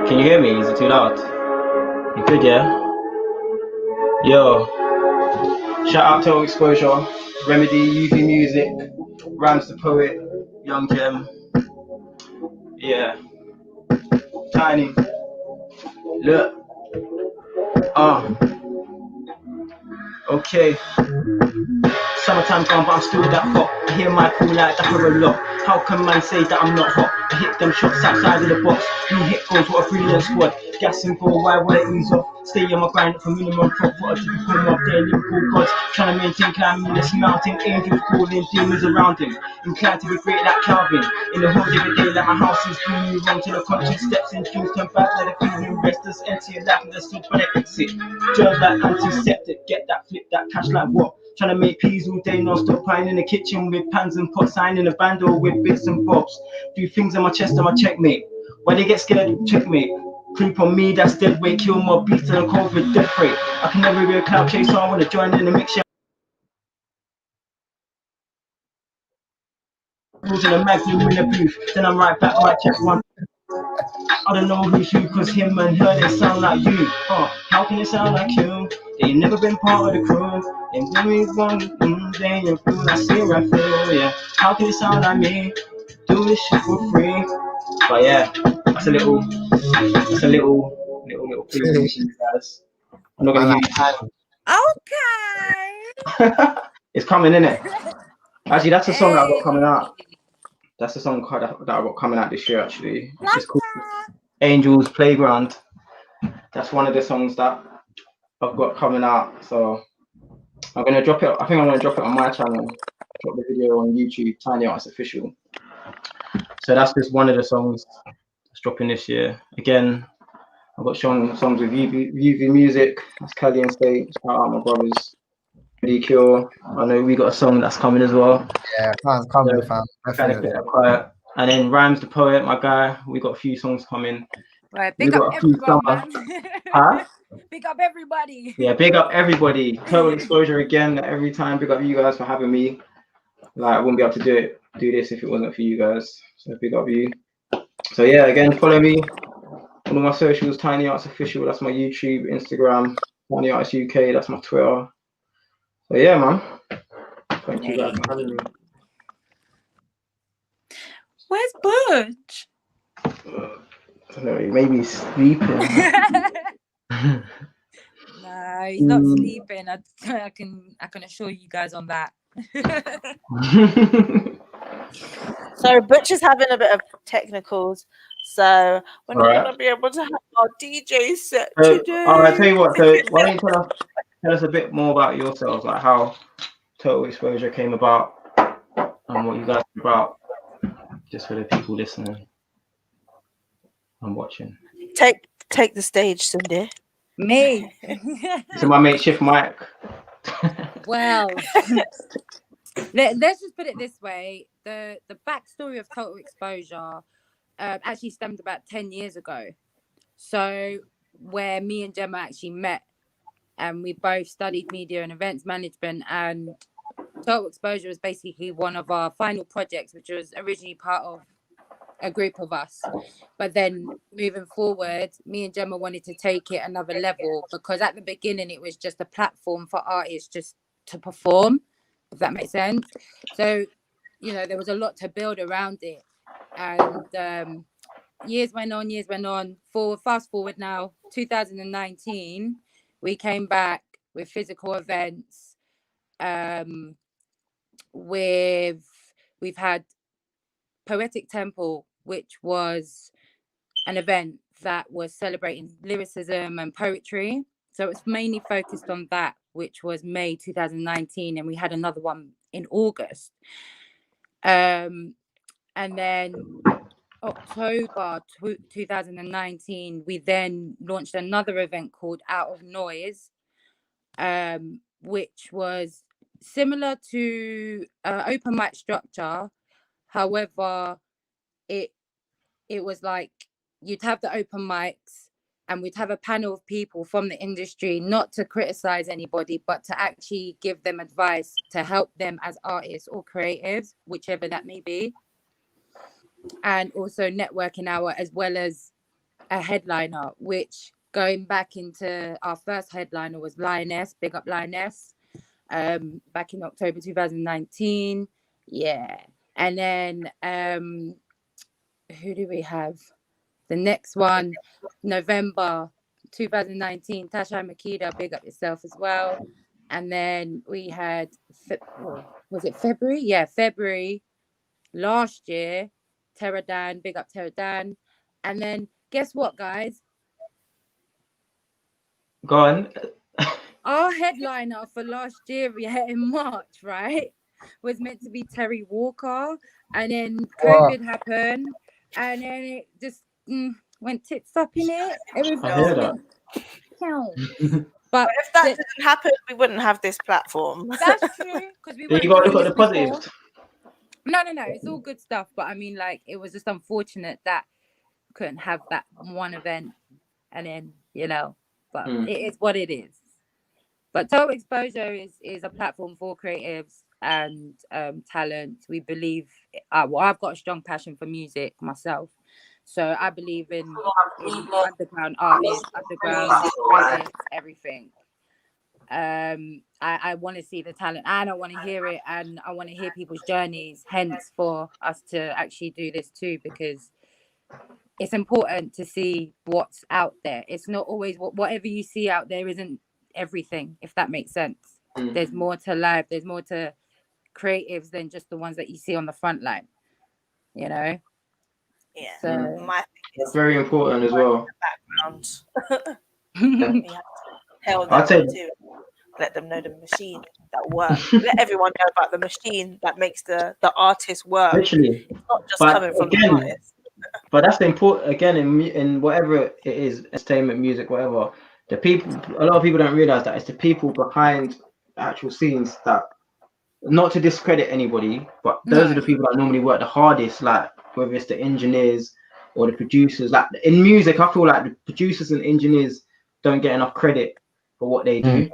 Can you hear me? Is it too loud? You good, yeah? Yo. Shout out Total Exposure, Remedy, UV Music, Rams the Poet, Young Gem. Yeah. Tiny. Look. Okay. Summertime gone, but I'm still that hot. I hear my call like that for a lot. How can man say that I'm not hot? I hit them shots outside of the box. New hit goals, what a brilliant squad. Gassing for a while, will it ease off? Stay on my grind for minimum prop. What a typical mob there, Liverpool gods. Trying to maintain climbing this mountain. Angels calling, demons around him. Inclined to be great like Calvin. In the hood every day, like my house is doing you wrong. Till the conscience steps in, dreams turn back. Let the feeling rest us, enter your life and the sleep for the exit. Germs like antiseptic, get that flip, that cash like what? Trying to make peas all day, non-stop pine in the kitchen with pans and pots, signing a bando with bits and bobs. Do things on my chest and my checkmate. Why they get scared, checkmate. Creep on me, that's dead weight, kill more beats than a COVID death rate. I can never be a cloud chaser, I want to join in the mixture. Rules in a magnum in the booth, then I'm right back, might check one. I don't know who's who, cause him and her, they sound like you. How can they sound like you? They ain't never been part of the crew. And when we want, then you feel, I see right through, yeah. How can they sound like me? Do this shit for free. But yeah, that's a little preview for you guys. I'm not gonna give you. Okay. It's coming, innit? Actually, that's a song that I got coming out. That's the song that I got coming out this year, actually. It's called Angels Playground. That's one of the songs that I've got coming out. So I'm gonna drop it. I think I'm gonna drop it on my channel. Drop the video on YouTube, Tiny Artist Official. So that's just one of the songs that's dropping this year. Again, I've got songs with UV Music. That's Cali and State. Shout out my brothers. Cure. I know we got a song that's coming as well. Yeah, plans coming, fam. Kind of get quiet. And then Rhymes the Poet, my guy. We got a few songs coming. Right, big up everyone, man. Huh? Big up everybody. Yeah, big up everybody. Total Exposure again every time. Big up you guys for having me. Like I wouldn't be able to do this if it wasn't for you guys. So big up you. So yeah, again, follow me on all my socials. Tiny Arts Official. That's my YouTube, Instagram. Tiny Arts UK. That's my Twitter. So yeah, man. Thank you guys for having me. Where's Butch? I don't know, maybe sleeping. Nah, he's not sleeping. I can assure you guys on that. So Butch is having a bit of technicals. So we're not Alright. going to be able to have our DJ set So, today. all right, tell you what. So why don't you tell us a bit more about yourselves, like how Total Exposure came about and what you guys are about, just for the people listening and watching. Take Take the stage, Cindy. Me. So my mate Shift Mike. Well, let's just put it this way: the backstory of Total Exposure actually stemmed about 10 years ago. So where me and Gemma actually met, and we both studied media and events management, and Total Exposure was basically one of our final projects, which was originally part of a group of us. But then moving forward, me and Gemma wanted to take it another level, because at the beginning it was just a platform for artists just to perform, if that makes sense. So, you know, there was a lot to build around it. And years went on. Fast forward now, 2019, we came back with physical events. We've had Poetic Temple, which was an event that was celebrating lyricism and poetry. So it's mainly focused on that, which was May 2019, and we had another one in August. And then October 2019, we then launched another event called Out of Noise, which was similar to open mic structure. However, it was like you'd have the open mics and we'd have a panel of people from the industry, not to criticize anybody, but to actually give them advice to help them as artists or creatives, whichever that may be. And also networking hour, as well as a headliner, which going back into our first headliner was Lioness, big up Lioness, back in October 2019. Yeah. And then who do we have? The next one, November 2019, Tasha Makeda, big up yourself as well. And then we had, was it February? Yeah, February last year, Teradan, big up Teradan. And then guess what, guys? Go on. Our headliner for last year, yeah, in March, right, was meant to be Terry Walker. And then COVID happened. And then it just went tits up in it. I hear that. But if that didn't happen, we wouldn't have this platform. That's true. Because we You got to look at the positives. No, it's all good stuff. But I mean, like, it was just unfortunate that we couldn't have that one event, and then, you know, but it is what it is. But Total Exposure is a platform for creatives and talent. We believe, well, I've got a strong passion for music myself, so I believe in underground artists, underground artists, everything. I want to see the talent, and I want to hear it, and I want to hear people's journeys, hence for us to actually do this too, because it's important to see what's out there. It's not always whatever you see out there isn't everything, if that makes sense. There's more to life, there's more to creatives than just the ones that you see on the front line, you know. Yeah, so that's very important as well. Background. You have to tell them to let them know the machine that works. Let everyone know about the machine that makes the artist work. Literally, it's not just coming from the artist. But that's the important, again, in whatever it is, entertainment, music, whatever. A lot of people don't realize that it's the people behind the actual scenes that, not to discredit anybody, but those are the people that normally work the hardest, like whether it's the engineers or the producers. Like in music, I feel like the producers and engineers don't get enough credit for what they do,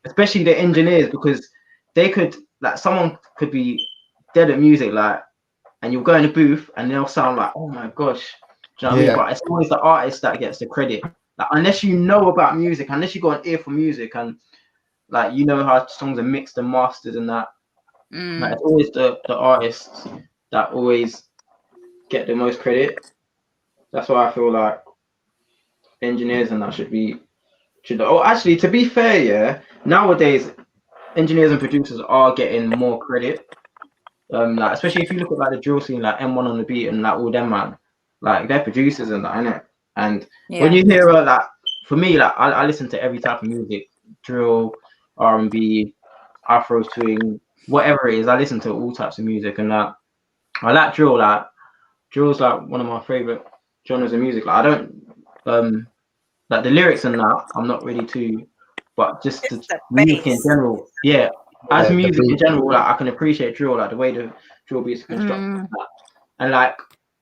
especially the engineers, because they could, like, someone could be dead at music, like, and you'll go in the booth and they'll sound like, oh my gosh, do you know what I mean? But it's always the artist that gets the credit. Like, unless you know about music, unless you got an ear for music, and like you know how songs are mixed and mastered and that, like, it's always the artists that always get the most credit. That's why I feel like engineers and that should. Oh, actually, to be fair, yeah, nowadays engineers and producers are getting more credit. Like, especially if you look at like the drill scene, like M1 on the beat and like all them, man, like they're producers and that, innit? And when you hear like, for me, like I listen to every type of music, drill, R&B, Afro swing, whatever it is. I listen to all types of music, and I like drill. Like drill's like one of my favorite genres of music. Like I don't like the lyrics and that, I'm not really too, but just the It's the music in bass. general, yeah. As the music in beat. general, like I can appreciate drill, like the way the drill beats are constructed, Mm. like that. And like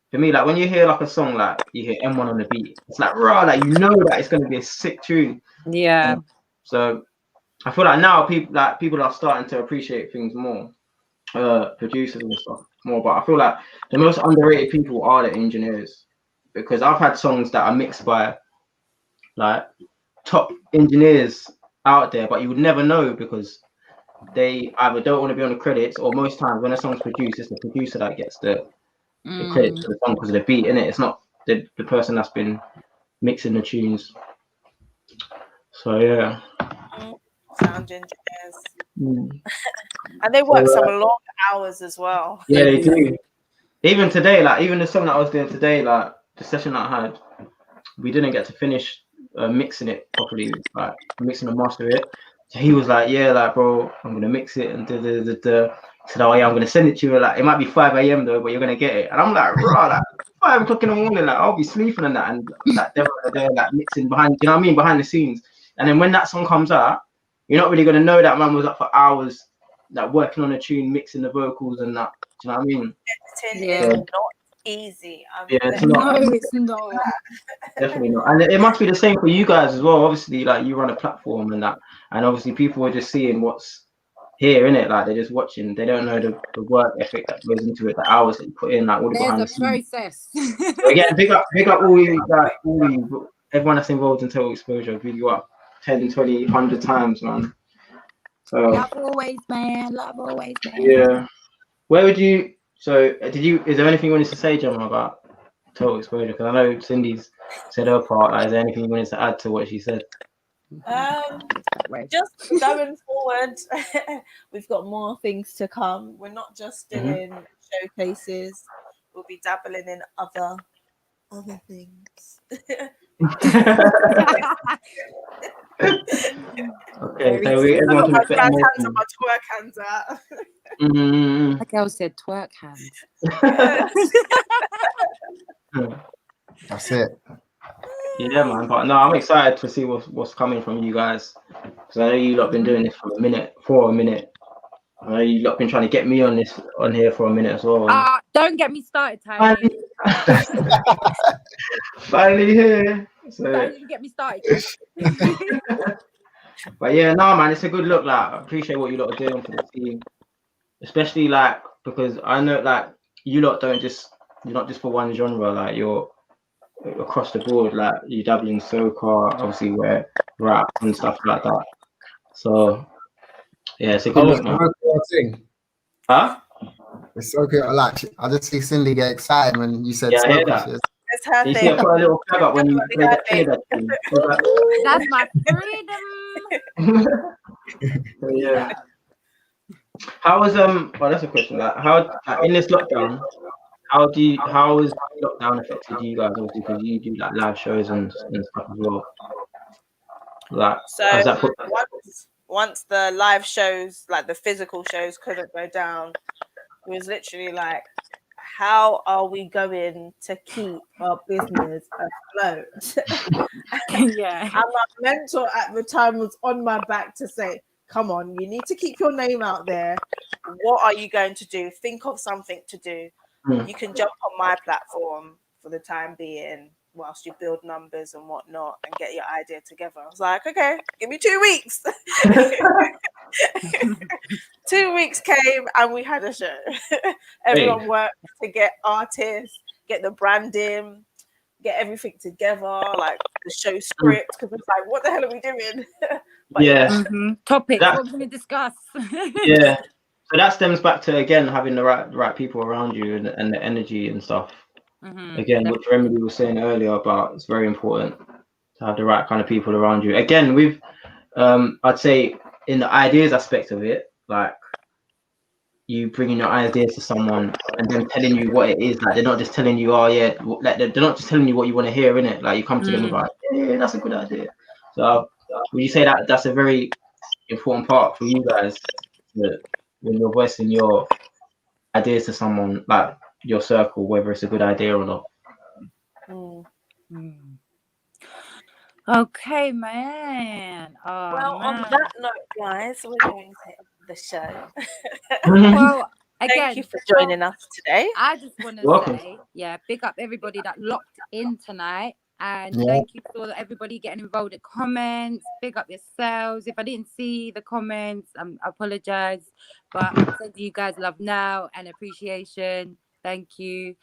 for me, like when you hear like a song, like you hear M1 on the beat, it's like raw, like you know that it's gonna be a sick tune. Yeah. So I feel like now people are starting to appreciate things more, producers and stuff more. But I feel like the most underrated people are the engineers, because I've had songs that are mixed by like top engineers out there, but you would never know because they either don't want to be on the credits, or most times when a song's produced, it's the producer that gets the credit for the song because of the beat in it. It's not the person that's been mixing the tunes. So yeah. Sound engineers. Mm. And they work So, some long hours as well. Yeah, they do. Even today, like even the song that I was doing today, like the session that I had, we didn't get to finish mixing it properly, like mixing and master it. So he was like, "Yeah, like bro, I'm gonna mix it," and He said, "Oh yeah, I'm gonna send it to you. Like it might be 5 a.m. though, but you're gonna get it." And I'm like, "Bro, like 5 o'clock in the morning, like I'll be sleeping and that, and like they're like mixing behind, you know what I mean, behind the scenes." And then when that song comes out, you're not really gonna know that man was up for hours, like working on a tune, mixing the vocals and that. Do you know what I mean? Editing Yeah. is not easy. Yeah, it's not. No, it's not. Definitely not. And it must be the same for you guys as well. Obviously, like you run a platform and that, and obviously people are just seeing what's here in it. Like they're just watching. They don't know the work ethic that goes into it, the hours that you put in, like all the behind the scenes. Process. So again, big up all you, like all you, everyone that's involved in Total Exposure. Big you up 10, 20, 100 times, man. So Love always, man. Love always, man. yeah. Where would you? So did you? Is there anything you wanted to say, Gemma, about Total Exposure? Because I know Cindy's said her part. Like, is there anything you wanted to add to what she said? Just going forward, we've got more things to come. We're not just doing showcases. We'll be dabbling in other things. Okay, so everyone I've can got my expect jazz more. hands and my twerk hands out. That girl said twerk hands. That's it. Yeah, man. But no, I'm excited to see what's coming from you guys, because I know you lot been doing this for a minute. I know you lot been trying to get me on here for a minute as well. Don't get me started, Tiny. Finally here. So, Don't even get me started. but yeah, no, man, it's a good look. Like, I appreciate what you lot are doing for the team, especially like because I know like you lot you're not just for one genre. Like you're across the board. Like you dabble in soca, obviously, where rap and stuff like that. So yeah, it's a good look, man. Huh? It's so good. Like I just see Cindy get excited when you said Yeah, I hear soca. that. It's her You see, thing. I put a little flag up when you play that tune. That's my freedom. So, yeah. How was well, that's a question. Like, how in this lockdown, how has lockdown affected you guys? Obviously, because you do like live shows and stuff as well. Like, how's that So once the live shows, like the physical shows, couldn't go down, it was literally like, how are we going to keep our business afloat? Yeah. And my mentor at the time was on my back to say, come on, you need to keep your name out there. What are you going to do? Think of something to do. You can jump on my platform for the time being whilst you build numbers and whatnot and get your idea together. I was like, okay, give me 2 weeks. 2 weeks came and we had a show. Everyone worked to get artists, get the branding, get everything together, like the show script, because it's like, what the hell are we doing? But yeah. Topics. What we're going to discuss. Yeah. So that stems back to again having the right people around you and the energy and stuff. Again, which Remedy was saying earlier about, it's very important to have the right kind of people around you. Again, with I'd say in the ideas aspect of it, like you bringing your ideas to someone and them telling you what it is. Like they're not just telling you, oh yeah, like they're not just telling you what you want to hear, innit? Like you come to them with like, yeah, that's a good idea. So would you say that that's a very important part for you guys, when you're voicing your ideas to someone, like your circle, whether it's a good idea or not? Okay, man. Oh, Well, on man. that note, guys, we're going to end the show. Well, Thank again, you for joining us today. I just want to Welcome. say, yeah, big up everybody that locked in tonight. And Yeah. thank you for everybody getting involved in comments. Big up yourselves. If I didn't see the comments, I apologize. But I'm sending you guys love now and appreciation. Thank you.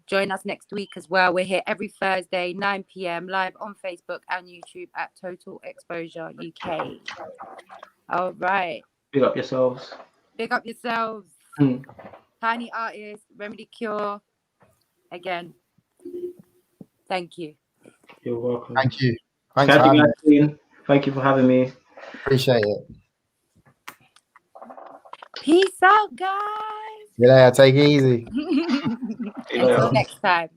Join us next week as well. We're here every Thursday, 9 p.m. live on Facebook and YouTube at Total Exposure UK. All right. Big up yourselves. Big up yourselves. Mm. Tiny Artist, Remedy Cure. Again, thank you. You're welcome. Thank you. Thanks for Catch you having guys me. soon. Thank you for having me. Appreciate it. Peace out, guys. Yeah, take it easy. Until next time.